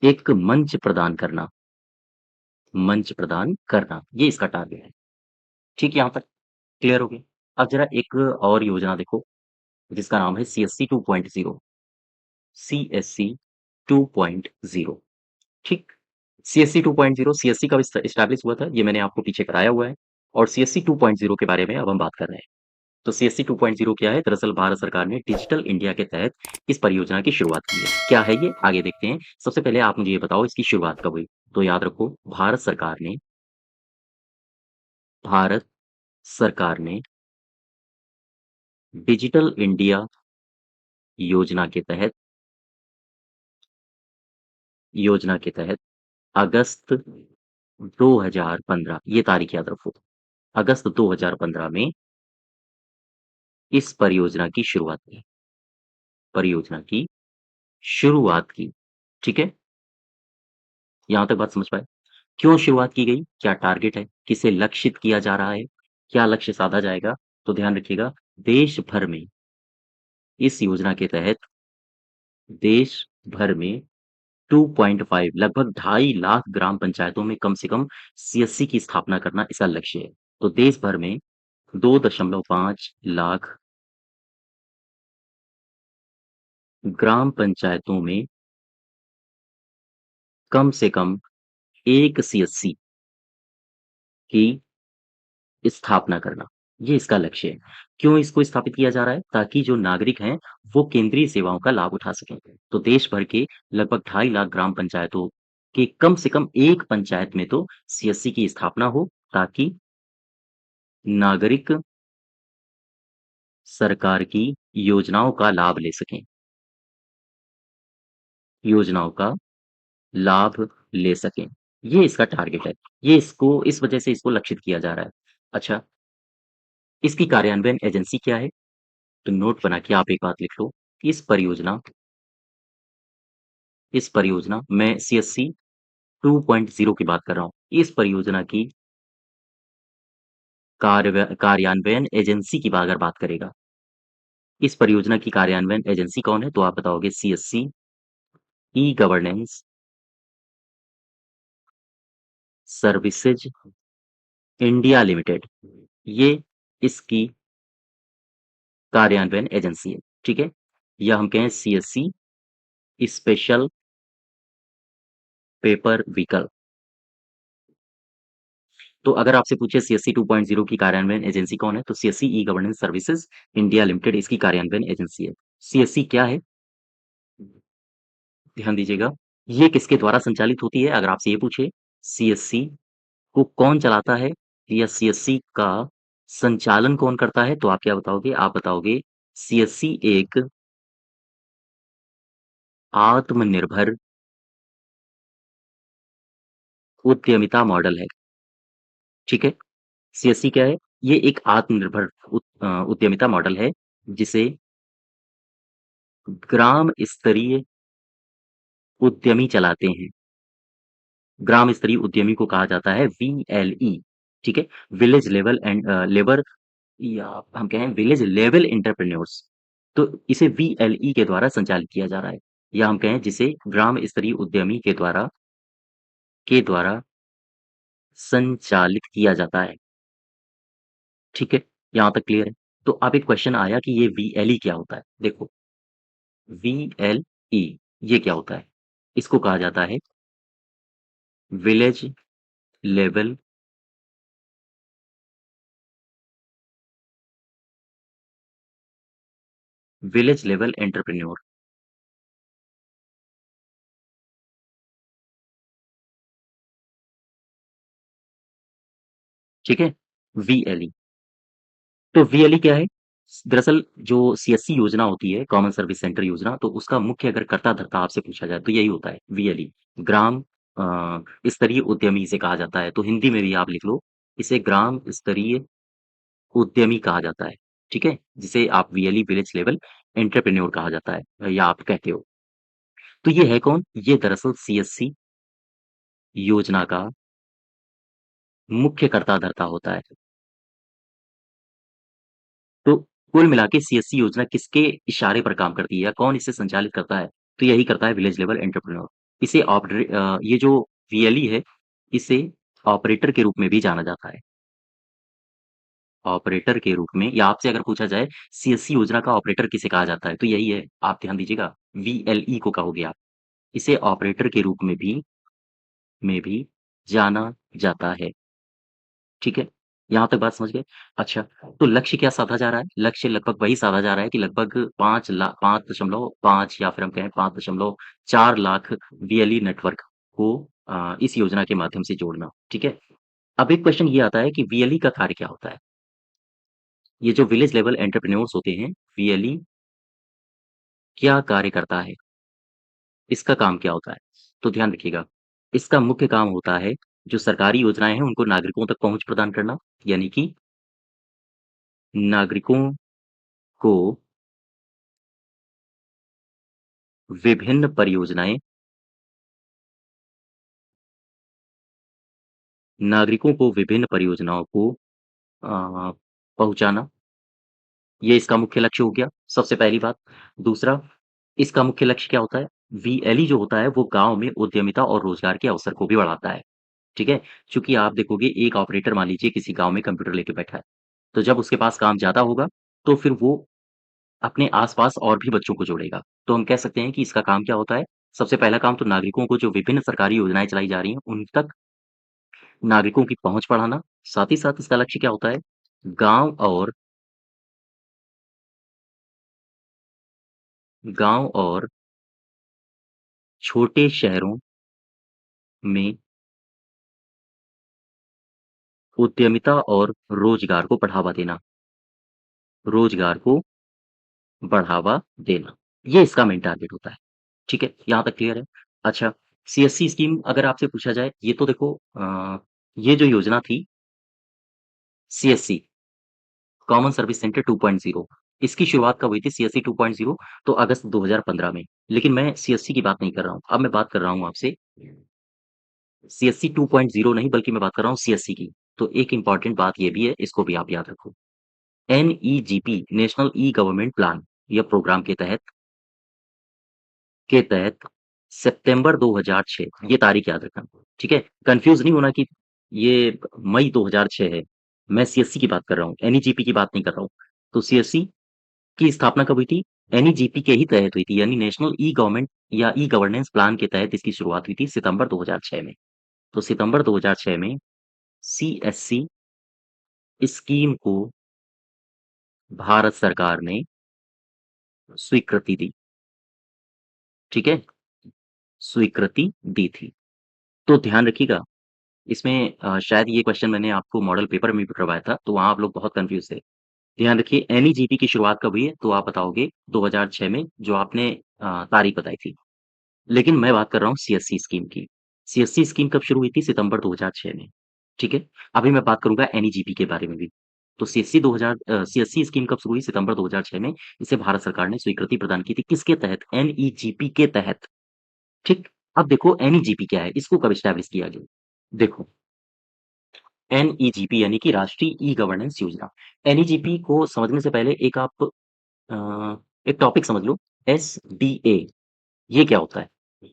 एक मंच प्रदान करना, ये इसका टारगेट है। ठीक, यहाँ तक क्लियर हो गया? अब ज़रा एक और योजना देखो, जिसका नाम है सीएससी 2.0 सीएससी 2.0 ठीक? सीएससी 2.0 सीएससी कब एस्टैब्लिश हुआ था, ये मैंने आपको पीछे कराया हुआ है और सीएससी 2.0 के बारे में अब हम बात कर रहे हैं। तो सीएससी 2.0 क्या है? दरअसल भारत सरकार ने डिजिटल इंडिया के तहत इस परियोजना की शुरुआत की है। क्या है ये? आगे देखते हैं। सबसे पहले आप मुझे ये बताओ इसकी शुरुआत कब हुई? तो याद रखो भारत सरकार ने डिजिटल इंडिया योजना के तहत अगस्त 2015 ये तारीख याद रखो। अगस्त 2015 में इस परियोजना की शुरुआत की। ठीक है? यहाँ तक बात समझ पाए? क्यों शुरुआत की गई? क्या टारगेट है? किसे लक्षित किया जा रहा है? क्या लक्ष्य साधा जाएगा? तो ध्यान रखिएगा, देश भर में इस योजना के तहत देश भर में 2.5 लगभग 2.5 लाख ग्राम पंचायतों में कम से कम सीएससी की स्थापना करना इसका लक्ष्य है। तो देश भर में 2.5 लाख ग्राम पंचायतों में कम से कम 1 सीएससी की स्थापना करना, ये इसका लक्ष्य है। क्यों इसको स्थापित किया जा रहा है? ताकि जो नागरिक हैं, वो केंद्रीय सेवाओं का लाभ उठा सकें। तो देश भर के लगभग 2.5 लाख ग्राम पंचायतों के कम से कम एक पंचायत में तो सीएससी की स्थापना हो, ताकि नागरिक सरकार की योजनाओं का लाभ ले सकें योजनाओं का लाभ ले सकें। ये इसका टारगेट है। इस वजह से इसको लक्षित किया जा रहा है। अच्छा, इसकी कार्यान्वयन एजेंसी क्या है? तो नोट बना के आप एक बात लिख लो। इस परियोजना इस परियोजना मैं सीएससी 2.0 की बात कर रहा हूँ। इस परियोजना की कार्यान्वयन एजेंसी की अगर बात करेगा, इस परियोजना की कार्यान्वयन एजेंसी कौन है? तो आप बताओगे CSC e governance services India limited. ये इसकी कार्यान्वयन एजेंसी है, ठीक है? या हम कहें सीएससी स्पेशल पेपर व्हीकल। तो अगर आपसे पूछे सीएससी 2.0 की कार्यान्वयन एजेंसी कौन है? तो CSC e governance services India limited इसकी कार्यान्वयन एजेंसी है। सीएससी क्या है? ध्यान दीजिएगा, ये किसके द्वारा संचालित होती है? अगर आपसे ये पूछे सीएससी को कौन चलाता है या सीएससी का संचालन कौन करता है? तो आप क्या बताओगे? आप बताओगे सीएससी एक आत्मनिर्भर उद्यमिता मॉडल है, ठीक है? सीएससी क्या है? ये एक आत्मनिर्भर उद्यमिता मॉडल है, जिसे ग्राम स्तरीय उद्यमी चलाते हैं। ग्राम स्तरीय उद्यमी को कहा जाता है वीएलई, ठीक है? विलेज लेवल एंड लेबर या हम कहें विलेज लेवल एंटरप्रेन्योर्स। तो इसे वीएलई के द्वारा संचालित किया जा रहा है या हम कहें जिसे ग्राम स्तरीय उद्यमी के द्वारा संचालित किया जाता है, ठीक है? यहाँ तक क्लियर है? तो अब एक क्वेश्चन आया कि ये वीएलई क्या होता है? देखो, VLE ये क्या होता है? इसको कहा जाता है village level village level entrepreneur. ठीक है? VLE। तो VLE क्या है? दरअसल जो CSC योजना होती है, कॉमन सर्विस सेंटर योजना, तो उसका मुख्य अगर कर्ता-धर्ता आपसे पूछा जाए तो यही होता है VLE। ग्राम स्तरीय उद्यमी इसे कहा जाता है। तो हिंदी में भी आप लिख लो, इसे ग्राम स्तरीय उद्यमी कहा जाता है। ठीक है? जिसे आप VLE विलेज लेवल एंटरप्रेन्योर कहा जाता है या आप कहते हो। तो ये है कौन? ये दरअसल CSC योजना का मुख्य कर्ता-धर्ता होता है। तो कुल मिला के सीएससी योजना किसके इशारे पर काम करती है या कौन इसे संचालित करता है? तो यही करता है विलेज लेवल एंटरप्रेन्योर। इसे ये जो वीएलई है, इसे ऑपरेटर के रूप में भी जाना जाता है। ऑपरेटर के रूप में या आपसे अगर पूछा जाए सीएससी योजना का ऑपरेटर किसे कहा जाता है? तो यही है, आप ध्यान दीजिएगा, वीएलई को कहोगे आप। इसे ऑपरेटर के रूप में भी जाना जाता है। ठीक है? यहाँ तक बात समझ गए? अच्छा, तो लक्ष्य क्या साधा जा रहा है? लक्ष्य लगभग वही साधा जा रहा है कि लगभग 5.5 या फिर हम कहें 5.4 लाख वीएलई नेटवर्क को इस योजना के माध्यम से जोड़ना, ठीक है? अब एक क्वेश्चन ये आता है कि वीएलई का कार्य क्या होता है? ये जो विलेज लेवल एंटरप्रेन्योर्स होते हैं, वीएलई क्या कार्य करता है? इसका काम क्या होता है? तो ध्यान रखिएगा, इसका मुख्य काम होता है, जो सरकारी योजनाएँ हैं, उनको नागरिकों तक पहुँच प्रदान करना, यानी कि नागरिकों को विभिन्न परियोजनाएँ नागरिकों को विभिन्न परियोजनाओं को पहुँचाना, ये इसका मुख्य लक्ष्य हो गया, सबसे पहली बात। दूसरा, इसका मुख्य लक्ष्य क्या होता है? वीएलई जो होता है, वो गाँव में उद्यमिता और रोज़गार के अवसर को भी बढ़ाता है, ठीक है? चूँकि आप देखोगे एक ऑपरेटर मान लीजिए किसी गाँव में कंप्यूटर लेके बैठा है, तो जब उसके पास काम ज़्यादा होगा, तो फिर वो अपने आस-पास और भी बच्चों को जोड़ेगा। तो हम कह सकते हैं कि इसका काम क्या होता है? सबसे पहला काम तो नागरिकों को जो विभिन्न सरकारी योजनाएँ चलाई जा रही हैं, उन तक नागरिकों की पहुँच बढ़ाना, साथ ही साथ इसका लक्ष्य क्या होता है? गाँव और गाँव और छोटे शहरों में उद्यमिता और रोज़गार को बढ़ावा देना रोज़गार को बढ़ावा देना। ये इसका मेन टारगेट होता है। ठीक है? यहाँ तक क्लियर है? अच्छा, सीएससी स्कीम अगर आपसे पूछा जाए, ये तो देखो ये जो योजना थी सीएससी कॉमन सर्विस सेंटर 2.0 इसकी शुरुआत कब हुई थी सीएससी 2.0 तो अगस्त 2015 में। लेकिन मैं सीएससी की बात नहीं कर रहा हूँ। अब मैं बात कर रहा हूँ आपसे सीएससी 2.0 नहीं बल्कि मैं बात कर रहा हूँ सीएससी की। तो एक इम्पोर्टेंट बात ये भी है, इसको भी आप याद रखो। एनईजीपी नेशनल ई गवर्नमेंट प्लान या प्रोग्राम के तहत सितंबर 2006 ये तारीख याद रखना, ठीक है? कन्फ्यूज़ नहीं होना कि ये मई 2006 है। मैं सीएससी की बात कर रहा हूँ, एनईजीपी की बात नहीं कर रहा हूँ। तो सीएससी की स्थापना कब हुई थी? एनईजीपी के ही तहत हुई थी, यानी नेशनल ई गवर्नमेंट या ई गवर्नेंस प्लान के तहत इसकी शुरुआत हुई थी सितंबर 2006 में। तो सितंबर 2006 में सीएससी स्कीम को भारत सरकार ने स्वीकृति दी, ठीक है? स्वीकृति दी थी। तो ध्यान रखिएगा, इसमें शायद ये क्वेश्चन मैंने आपको मॉडल पेपर में भी करवाया था, तो वहाँ आप लोग बहुत कन्फ्यूज़ थे। ध्यान रखिए एनईजीपी की शुरुआत कब हुई है? तो आप बताओगे 2006 में जो आपने तारीख बताई थी। लेकिन मैं बात कर रहा हूँ सीएससी स्कीम की। सीएससी स्कीम कब शुरू हुई थी? सितंबर 2006 में, ठीक है? अभी मैं बात करूँगा एनईजीपी के बारे में भी। तो सीएससी स्कीम कब शुरू हुई? सितंबर 2006 में। इसे भारत सरकार ने स्वीकृति प्रदान की थी। किसके तहत? एनईजीपी के तहत, ठीक? अब देखो एनईजीपी क्या है? इसको कब एस्टैब्लिश किया गया? देखो एनईजीपी यानी कि राष्ट्रीय ई गवर्नेंस योजना। एनईजीपी को समझने से पहले एक टॉपिक समझ लो एसडीए ये क्या होता है?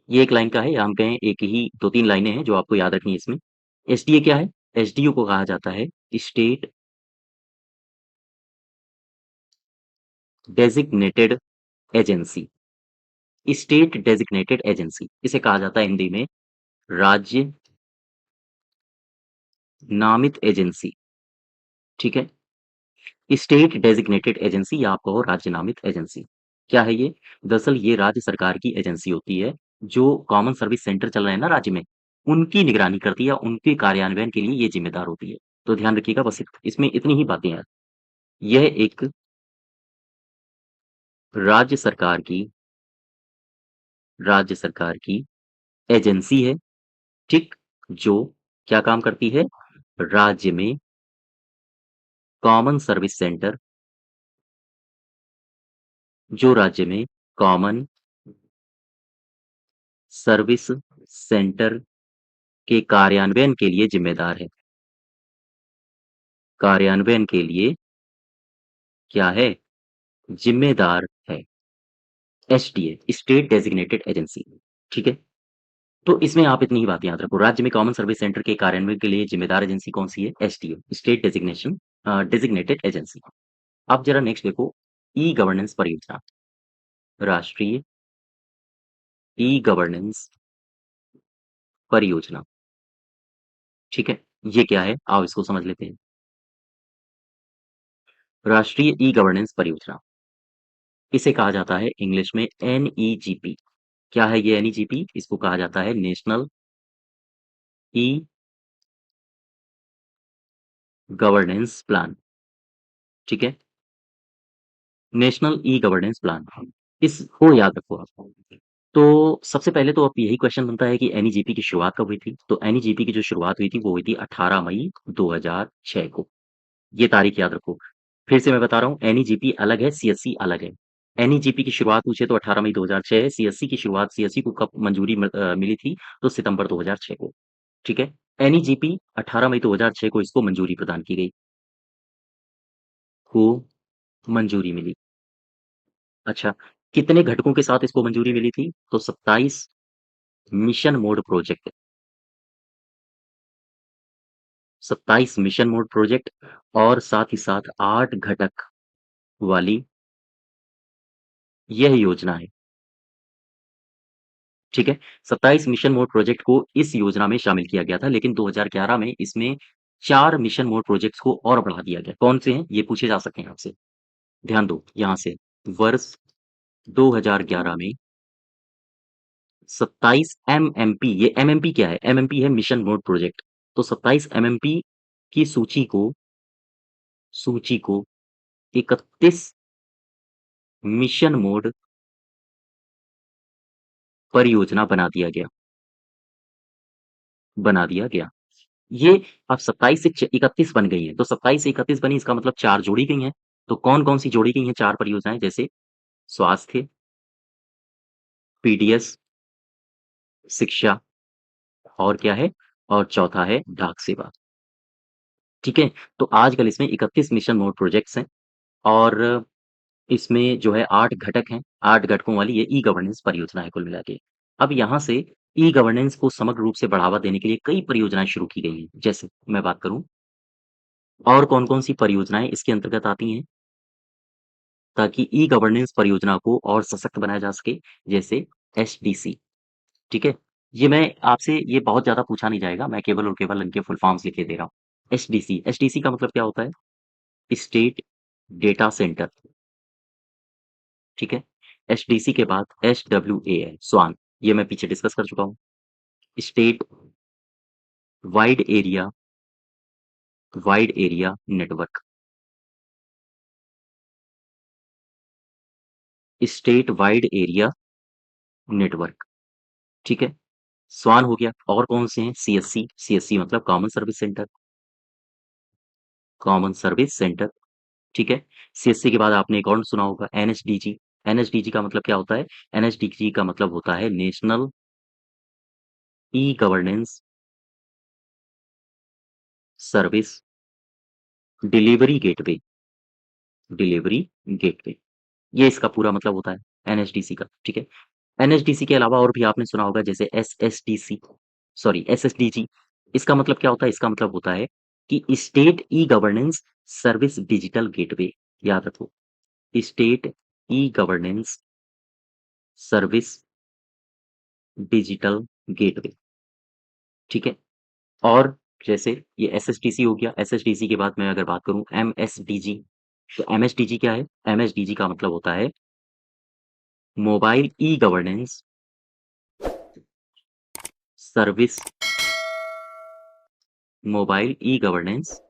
ये एक लाइन का है या हम कहें एक ही 2-3 लाइनें हैं जो आपको याद रखनी है इसमें। एसडीए क्या है? एसडीओ को कहा जाता है state designated agency. State designated agency, इसे कहा जाता है हिंदी में राज्य नामित एजेंसी, ठीक है? स्टेट डेजिग्नेटेड एजेंसी या आप कहो राज्य नामित एजेंसी। क्या है ये? दरअसल ये राज्य सरकार की एजेंसी होती है, जो कॉमन सर्विस सेंटर चल रहे हैं ना राज्य में, उनकी निगरानी करती है, उनके कार्यान्वयन के लिए ये ज़िम्मेदार होती है। तो ध्यान रखिएगा बस इसमें इतनी ही बातें हैं। यह एक राज्य सरकार की राज्य सरकार की एजेंसी है, ठीक? जो क्या काम करती है? राज्य में कॉमन सर्विस सेंटर जो राज्य में कॉमन सर्विस सेंटर के कार्यान्वयन के लिए ज़िम्मेदार है। कार्यान्वयन के लिए क्या है? ज़िम्मेदार है। एसडीए, स्टेट डेज़िग्नेटेड एजेंसी, ठीक है? तो इसमें आप इतनी ही बात याद रखो, राज्य में कॉमन सर्विस सेंटर के कार्यान्वयन के लिए ज़िम्मेदार एजेंसी कौन-सी है? SDA, state designated agency. अब ज़रा नेक्स्ट देखो, ई-गवर्नेंस परियोजना, राष्ट्रीय ई-गवर्नेंस परियोजना, ठीक है? ये क्या है? आओ इसको समझ लेते हैं। राष्ट्रीय ई-गवर्नेंस परियोजना, इसे कहा जाता है इंग्लिश में एनईजीपी। क्या है ये एनईजीपी? इसको कहा जाता है नेशनल ई गवर्नेंस प्लान, ठीक है? नेशनल ई गवर्नेंस प्लान, इसको याद रखो आप। तो सबसे पहले तो अब यही क्वेश्चन बनता है कि एनईजीपी की शुरुआत कब हुई थी? तो एनईजीपी की जो शुरुआत हुई थी वो हुई थी 18 मई 2006 को। ये तारीख याद रखो। फिर से मैं बता रहा हूँ, एनईजीपी अलग है, सीएससी अलग है। एनईजीपी की शुरुआत पूछे तो 18 मई 2006 है, सीएससी की शुरुआत सीएससी को कब मंजूरी मिली थी? तो सितंबर 2006 को, ठीक है? एनईजीपी 18 मई 2006 को इसको मंजूरी प्रदान की गई, को मंजूरी मिली। अच्छा, कितने घटकों के साथ इसको मंजूरी मिली थी? तो 27 mission mode project, 27 mission mode project और साथ ही साथ 8 घटक वाली यह योजना है, ठीक है? 27 मिशन मोड प्रोजेक्ट को इस योजना में शामिल किया गया था, लेकिन 2011 में इसमें 4 मिशन मोड प्रोजेक्ट्स को और बढ़ा दिया गया। कौन से हैं? ये पूछे जा सकते हैं आपसे। ध्यान दो यहाँ से, वर्ष 2011 में 27 एमएमपी, ये एमएमपी क्या है? एमएमपी है मिशन मोड प्रोजेक्ट। तो 27 एमएमपी की सूची को 31 मिशन मोड परियोजना बना दिया गया। ये अब 27 से 31 बन गई हैं, तो 27 से 31 बनी इसका मतलब 4 जोड़ी गई हैं। तो कौन-कौन सी जोड़ी गई हैं 4 परियोजनाएँ? जैसे स्वास्थ्य, पीडीएस, शिक्षा और क्या है? और चौथा है डाक सेवा, ठीक है? तो आजकल इसमें 31 मिशन मोड प्रोजेक्ट्स हैं और इसमें जो है 8 घटक हैं, 8 घटकों वाली ये ई-गवर्नेंस परियोजना है कुल मिला के। अब यहाँ से ई-गवर्नेंस को समग्र रूप से बढ़ावा देने के लिए कई परियोजनाएँ शुरू की गई हैं। जैसे मैं बात करूँ और कौन-कौन सी परियोजनाएँ इसके अंतर्गत आती हैं, ताकि ई-गवर्नेंस परियोजना को और सशक्त बनाया जा सके, जैसे एसडीसी, ठीक है? ये मैं आपसे ये बहुत ज़्यादा पूछा नहीं जाएगा, मैं केवल और केवल इनके फुल फॉर्म्स लिख के दे रहा हूँ। एसडीसी, एसडीसी का मतलब क्या होता है? स्टेट डेटा सेंटर, ठीक है? एसडीसी के बाद एसडब्ल्यूए है, स्वान, ये मैं पीछे डिस्कस कर चुका हूँ। State wide area network, state wide area network, ठीक है? स्वान हो गया और कौन से हैं? सीएससी, सीएससी मतलब कॉमन सर्विस सेंटर, ठीक है? सीएससी के बाद आपने एक और सुना होगा एनएसडीजी, एनएसडीजी का मतलब क्या होता है? एनएसडीजी का मतलब होता है national e governance service delivery gateway, delivery gateway, ये इसका पूरा मतलब होता है एनएसडीसी का, ठीक है? एनएसडीसी के अलावा और भी आपने सुना होगा जैसे एसएसडीजी, इसका मतलब क्या होता है? इसका मतलब होता है कि state e governance service digital gateway, याद रखो, state e governance service digital gateway, ठीक है? और जैसे ये एसएसटीसी हो गया, एसएसटीसी के बाद मैं अगर बात करूँ एमएसडीजी, तो एमएसडीजी क्या है? एमएसडीजी का मतलब होता है मोबाइल ई गवर्नेंस सर्विस मोबाइल ई गवर्नेंस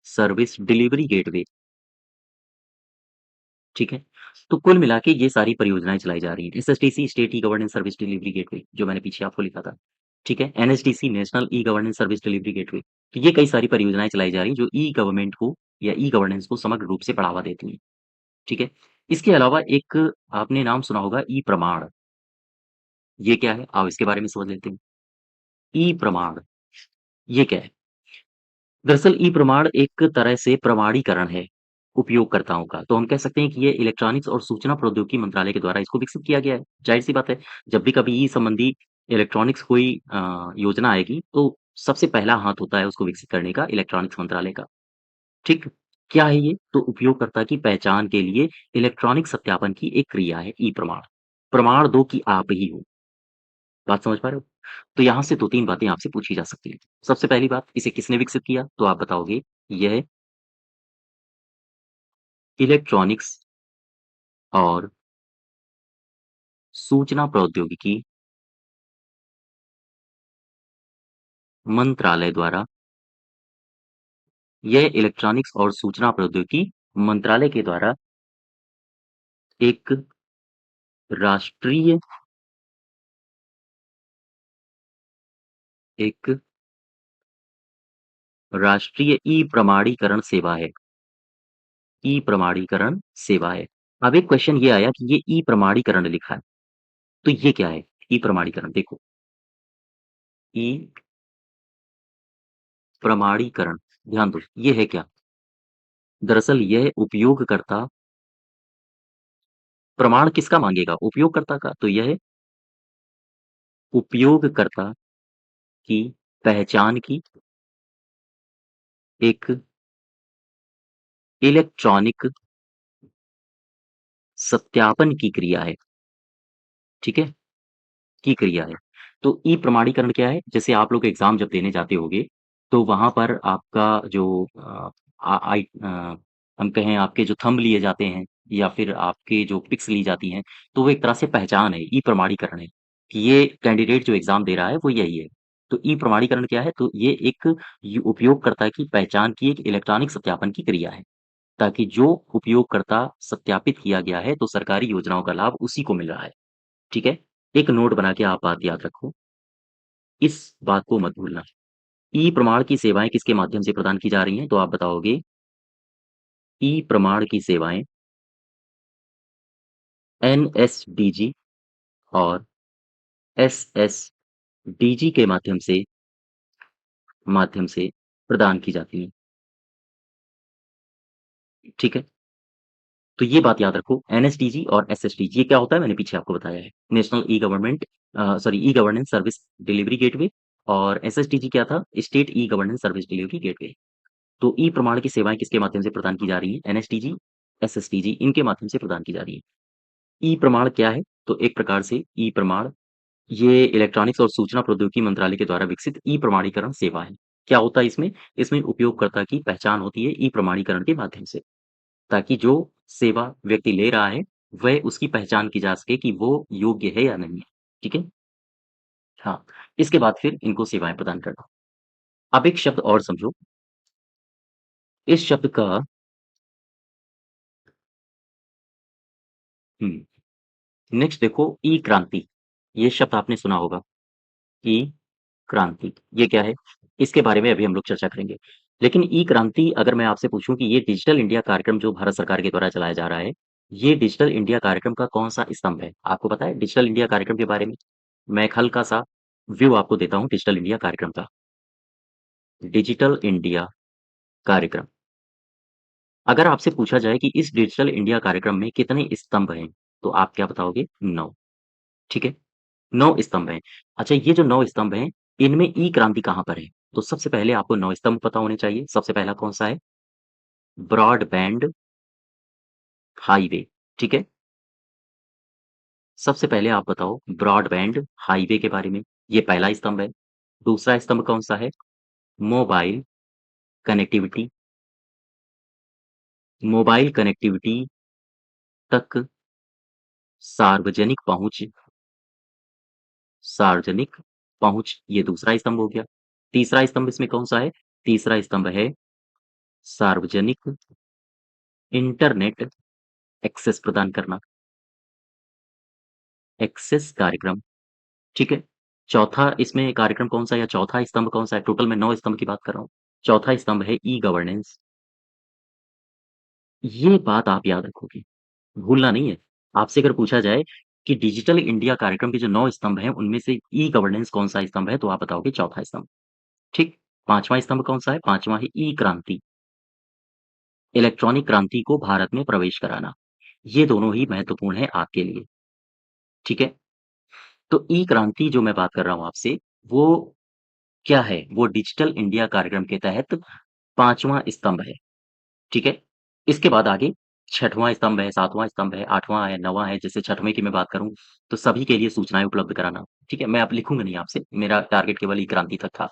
सर्विस डिलीवरी गेटवे, ठीक है? तो कुल मिला के ये सारी परियोजनाएँ चलाई जा रही हैं। SSTC state e governance service delivery gateway जो मैंने पीछे आपको लिखा था, ठीक है? NSDC national e governance service delivery gateway. तो ये कई सारी परियोजनाएँ चलाई जा रही हैं जो ई गवर्नमेंट को या ई गवर्नेंस को समग्र रूप से बढ़ावा देती हैं, ठीक है? इसके अलावा एक आपने नाम सुना होगा ई प्रमाण, ये क्या है? आओ इसके बारे में समझ लेते हैं। ई प्रमाण, ये क्या है? दरअसल ई-प्रमाण एक तरह से प्रमाणीकरण है उपयोगकर्ताओं का। तो हम कह सकते हैं कि ये इलेक्ट्रॉनिक्स और सूचना प्रौद्योगिकी मंत्रालय के द्वारा इसको विकसित किया गया है। ज़ाहिर-सी बात है, जब भी कभी ई संबंधी इलेक्ट्रॉनिक्स कोई योजना आएगी, तो सबसे पहला हाथ होता है उसको विकसित करने का इलेक्ट्रॉनिक्स मंत्रालय का। ठीक? क्या है ये? तो उपयोगकर्ता की पहचान के लिए इलेक्ट्रॉनिक सत्यापन की एक क्रिया है ई-प्रमाण। प्रमाण दो कि आप ही हो। बात समझ पा रहे हो? तो यहाँ से 2-3 बातें आपसे पूछी जा सकती हैं। सबसे पहली बात, इसे किसने विकसित किया? तो आप बताओगे, यह इलेक्ट्रॉनिक्स और सूचना प्रौद्योगिकी मंत्रालय द्वारा यह इलेक्ट्रॉनिक्स और सूचना प्रौद्योगिकी मंत्रालय के द्वारा एक राष्ट्रीय एक राष्ट्रीय ई-प्रमाणीकरण सेवा है। ई-प्रमाणीकरण सेवा है। अब एक क्वेश्चन ये आया कि ये ई-प्रमाणीकरण लिखा है, तो ये क्या है? ई-प्रमाणीकरण देखो, ई-प्रमाणीकरण ध्यान दो, ये है क्या? दरअसल यह उपयोगकर्ता प्रमाण किसका माँगेगा? उपयोगकर्ता का। तो यह उपयोगकर्ता की पहचान की एक इलेक्ट्रॉनिक सत्यापन की क्रिया है, ठीक है? की क्रिया है। तो ई-प्रमाणीकरण क्या है? जैसे आप लोग एग्ज़ाम जब देने जाते होगे, तो वहाँ पर आपका जो हम कहें आपके जो थंब लिए जाते हैं या फिर आपके जो पिक्स ली जाती हैं, तो वो एक तरह से पहचान है, ई-प्रमाणीकरण है, कि ये कैंडिडेट जो एग्ज़ाम दे रहा है, वो यही है। तो ई-प्रमाणीकरण क्या है? तो ये एक उपयोगकर्ता की पहचान की एक इलेक्ट्रॉनिक सत्यापन की क्रिया है। ताकि जो उपयोगकर्ता सत्यापित किया गया है, तो सरकारी योजनाओं का लाभ उसी को मिल रहा है, ठीक है? एक नोट बना के आप बात याद रखो, इस बात को मत भूलना। ई-प्रमाण की सेवाएँ किसके माध्यम से प्रदान की जा रही हैं? तो आप बताओगे ई-प्रमाण की सेवाएँ एनएसडीजी और एसएसडीजी के माध्यम से प्रदान की जाती हैं, ठीक है? तो ये बात याद रखो एनएसडीजी और एसएसडीजी ये क्या होता है मैंने पीछे आपको बताया है। National e governance service delivery gateway और एसएसडीजी क्या था? State e governance service delivery gateway. तो ई प्रमाण की सेवाएँ किसके माध्यम से प्रदान की जा रही हैं? एनएसडीजी, एसएसडीजी इनके माध्यम से प्रदान की जा रही हैं। ई प्रमाण क्या है? तो एक प्रकार से ई प्रमाण ये इलेक्ट्रॉनिक्स और सूचना प्रौद्योगिकी मंत्रालय के द्वारा विकसित ई प्रमाणीकरण सेवा है। क्या होता है इसमें? इसमें उपयोगकर्ता की पहचान होती है ई प्रमाणीकरण के माध्यम से। ताकि जो सेवा व्यक्ति ले रहा है, वह उसकी पहचान की जा सके कि वो योग्य है या नहीं है। ठीक है? हाँ, इसके बाद फिर इनको सेवाएँ प्रदान करना। अब एक शब्द और समझो, इस शब्द का हुँ, नेक्स्ट देखो ई-क्रांति, ये शब्द आपने सुना होगा, ई-क्रांति, ये क्या है? इसके बारे में अभी हम लोग चर्चा करेंगे। लेकिन ई-क्रांति अगर मैं आपसे पूछूँ कि ये डिजिटल इंडिया कार्यक्रम जो भारत सरकार के द्वारा चलाया जा रहा है, ये डिजिटल इंडिया कार्यक्रम का कौन-सा स्तंभ है? आपको पता है डिजिटल इंडिया कार्यक्रम के बारे में? मैं एक हल्का-सा व्यू आपको देता हूँ डिजिटल इंडिया कार्यक्रम का। डिजिटल इंडिया कार्यक्रम। अगर आपसे पूछा जाए कि इस डिजिटल इंडिया कार्यक्रम में कितने स्तंभ हैं, तो आप क्या बताओगे? 9 ठीक है? 9 स्तंभ हैं। अच्छा ये जो 9 स्तंभ हैं, इनमें ई क्रांति कहाँ पर है? तो सबसे पहले आपको 9 स्तंभ पता होने चाहिए। सबसे पहला कौन-सा है? ब्रॉडबैंड हाईवे, ठीक है? सबसे पहले आप बताओ ब्रॉडबैंड हाईवे के बारे में, ये पहला स्तंभ है। दूसरा स्तंभ कौन-सा है? मोबाइल कनेक्टिविटी, मोबाइल कनेक्टिविटी तक सार्वजनिक पहुँच, सार्वजनिक पहुँच ये दूसरा स्तंभ हो गया। तीसरा स्तंभ इसमें कौन-सा है? तीसरा स्तंभ है सार्वजनिक इंटरनेट एक्सेस प्रदान करना, एक्सेस कार्यक्रम, ठीक है? चौथा इसमें कार्यक्रम कौन-सा है या चौथा स्तंभ कौन-सा है? टोटल मैं 9 स्तंभ की बात कर रहा हूँ। चौथा स्तंभ है ई-गवर्नेंस। ये बात आप याद रखोगे, भूलना नहीं है। आपसे अगर पूछा जाए कि डिजिटल इंडिया कार्यक्रम के जो 9 स्तंभ हैं, उनमें से ई-गवर्नेंस कौन-सा स्तंभ है? तो आप बताओगे चौथा स्तंभ, ठीक? 5वां स्तंभ कौन-सा है? 5वां है ई-क्रांति, इलेक्ट्रॉनिक क्रांति को भारत में प्रवेश कराना। ये दोनों ही महत्वपूर्ण हैं आपके लिए, ठीक है? तो ई-क्रांति जो मैं बात कर रहा हूँ आपसे, वो क्या है? वो डिजिटल इंडिया कार्यक्रम के तहत 5वां स्तंभ है, ठीक है? इसके बाद आगे 6वां स्तंभ है, 7वां स्तंभ है, 8वां है, 9वां है। जैसे 6वें की मैं बात करूँ, तो सभी के लिए सूचनाएँ उपलब्ध कराना, ठीक है? मैं अब लिखूँगा नहीं आपसे, मेरा टारगेट केवल ई-क्रांति तक था।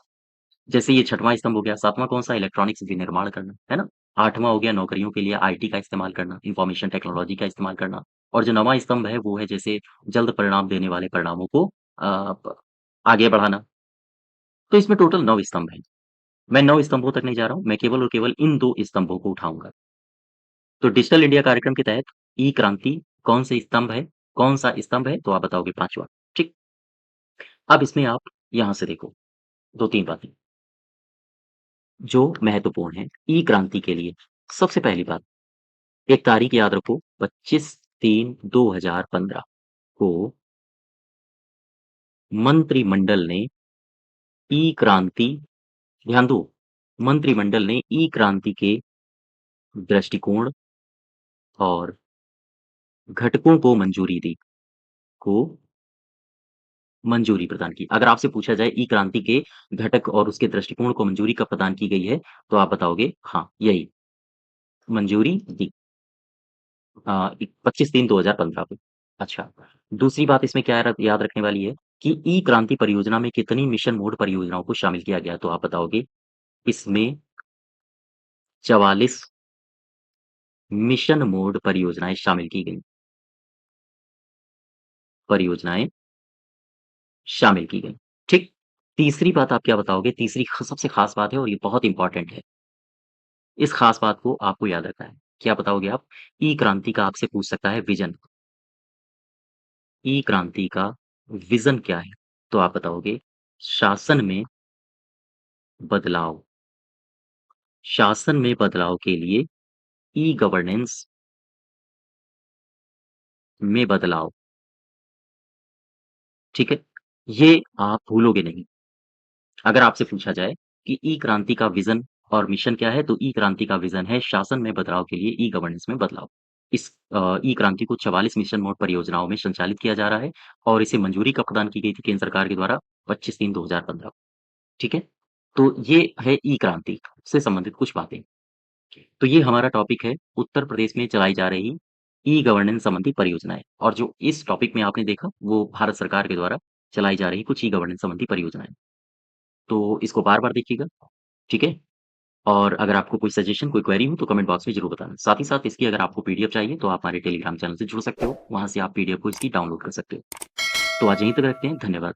जैसे ये 6वां स्तंभ हो गया, 7वां कौन-सा इलेक्ट्रॉनिक्स विनिर्माण करना, है ना? 8वां हो गया नौकरियों के लिए आईटी का इस्तेमाल करना, इन्फॉर्मेशन टेक्नोलॉजी का इस्तेमाल करना और जो 9वां स्तंभ है वो है जैसे जल्द परिणाम देने वाले परिणामों को अ, प आगे बढ़ाना। तो इसमें टोटल 9 स्तंभ हैं। मैं 9 स्तंभों तक नहीं जा रहा हूँ, मैं केवल और केवल इन 2 स्तंभों को उठाऊँगा। तो डिजिटल इंडिया कार्यक्रम के तहत ई-क्रांति कौन से स्तंभ है? कौन-सा स्तंभ है? तो आप बताओगे 5वां, ठीक? अब इसमें आप यहाँ से देखो 2-3 बातें जो महत्वपूर्ण हैं ई-क्रांति के लिए। सबसे पहली बात एक तारीख याद रखो 25/3/2015 को मंत्रिमंडल ने ई-क्रांति ध्यान दो, मंत्रिमंडल ने ई-क्रांति के दृष्टिकोण और घटकों को मंजूरी दी, को मंजूरी प्रदान की। अगर आपसे पूछा जाए ई-क्रांति के घटक और उसके दृष्टिकोण को मंजूरी कब प्रदान की गई है, तो आप बताओगे हाँ, यही मंजूरी दी 25/3/2015 को। अच्छा, दूसरी बात इसमें क्या याद रखने वाली है कि ई-क्रांति परियोजना में कितनी मिशन मोड परियोजनाओं को शामिल किया गया? तो आप बताओगे इसमें 44 मिशन मोड परियोजनाएँ शामिल की गई, परियोजनाएँ शामिल की गई, ठीक? तीसरी बात आप क्या बताओगे? तीसरी सबसे खास बात है और ये बहुत इम्पोर्टेंट है। इस खास बात को आपको याद रखना है। क्या बताओगे आप? ई-क्रांति का आपसे पूछ सकता है विज़न। ई-क्रांति का विज़न क्या है? तो आप बताओगे शासन में बदलाव। शासन में बदलाव के लिए ई-गवर्नेंस में बदलाव, ठीक है? ये आप भूलोगे नहीं। अगर आपसे पूछा जाए कि ई-क्रांति का विज़न और मिशन क्या है? तो ई-क्रांति का विज़न है शासन में बदलाव के लिए ई-गवर्नेंस में बदलाव। इस ई-क्रांति को 44 मिशन मोड परियोजनाओं में संचालित किया जा रहा है और इसे मंजूरी कब प्रदान की गई थी केंद्र सरकार के द्वारा? 25/3/2015 ठीक है? तो ये है ई-क्रांति से संबंधित कुछ बातें। तो ये हमारा टॉपिक है उत्तर प्रदेश में चलाई जा रही ई-गवर्नेंस संबंधी परियोजनाएँ और जो इस टॉपिक में आपने देखा वो भारत सरकार के द्वारा चलाई जा रही कुछ ई-गवर्नेंस संबंधी परियोजनाएँ। तो इसको बार-बार देखिएगा, ठीक है? और अगर आपको कोई सजेशन, कोई क्वेरी हो तो कमेंट बॉक्स में ज़रूर बताना। साथ ही साथ इसकी अगर आपको पीडीएफ चाहिए तो आप हमारे टेलीग्राम चैनल से जुड़ सकते हो, वहाँ से आप पीडीएफ को इसकी डाउनलोड कर सकते हो। तो आज यहीं तक रखते हैं, धन्यवाद।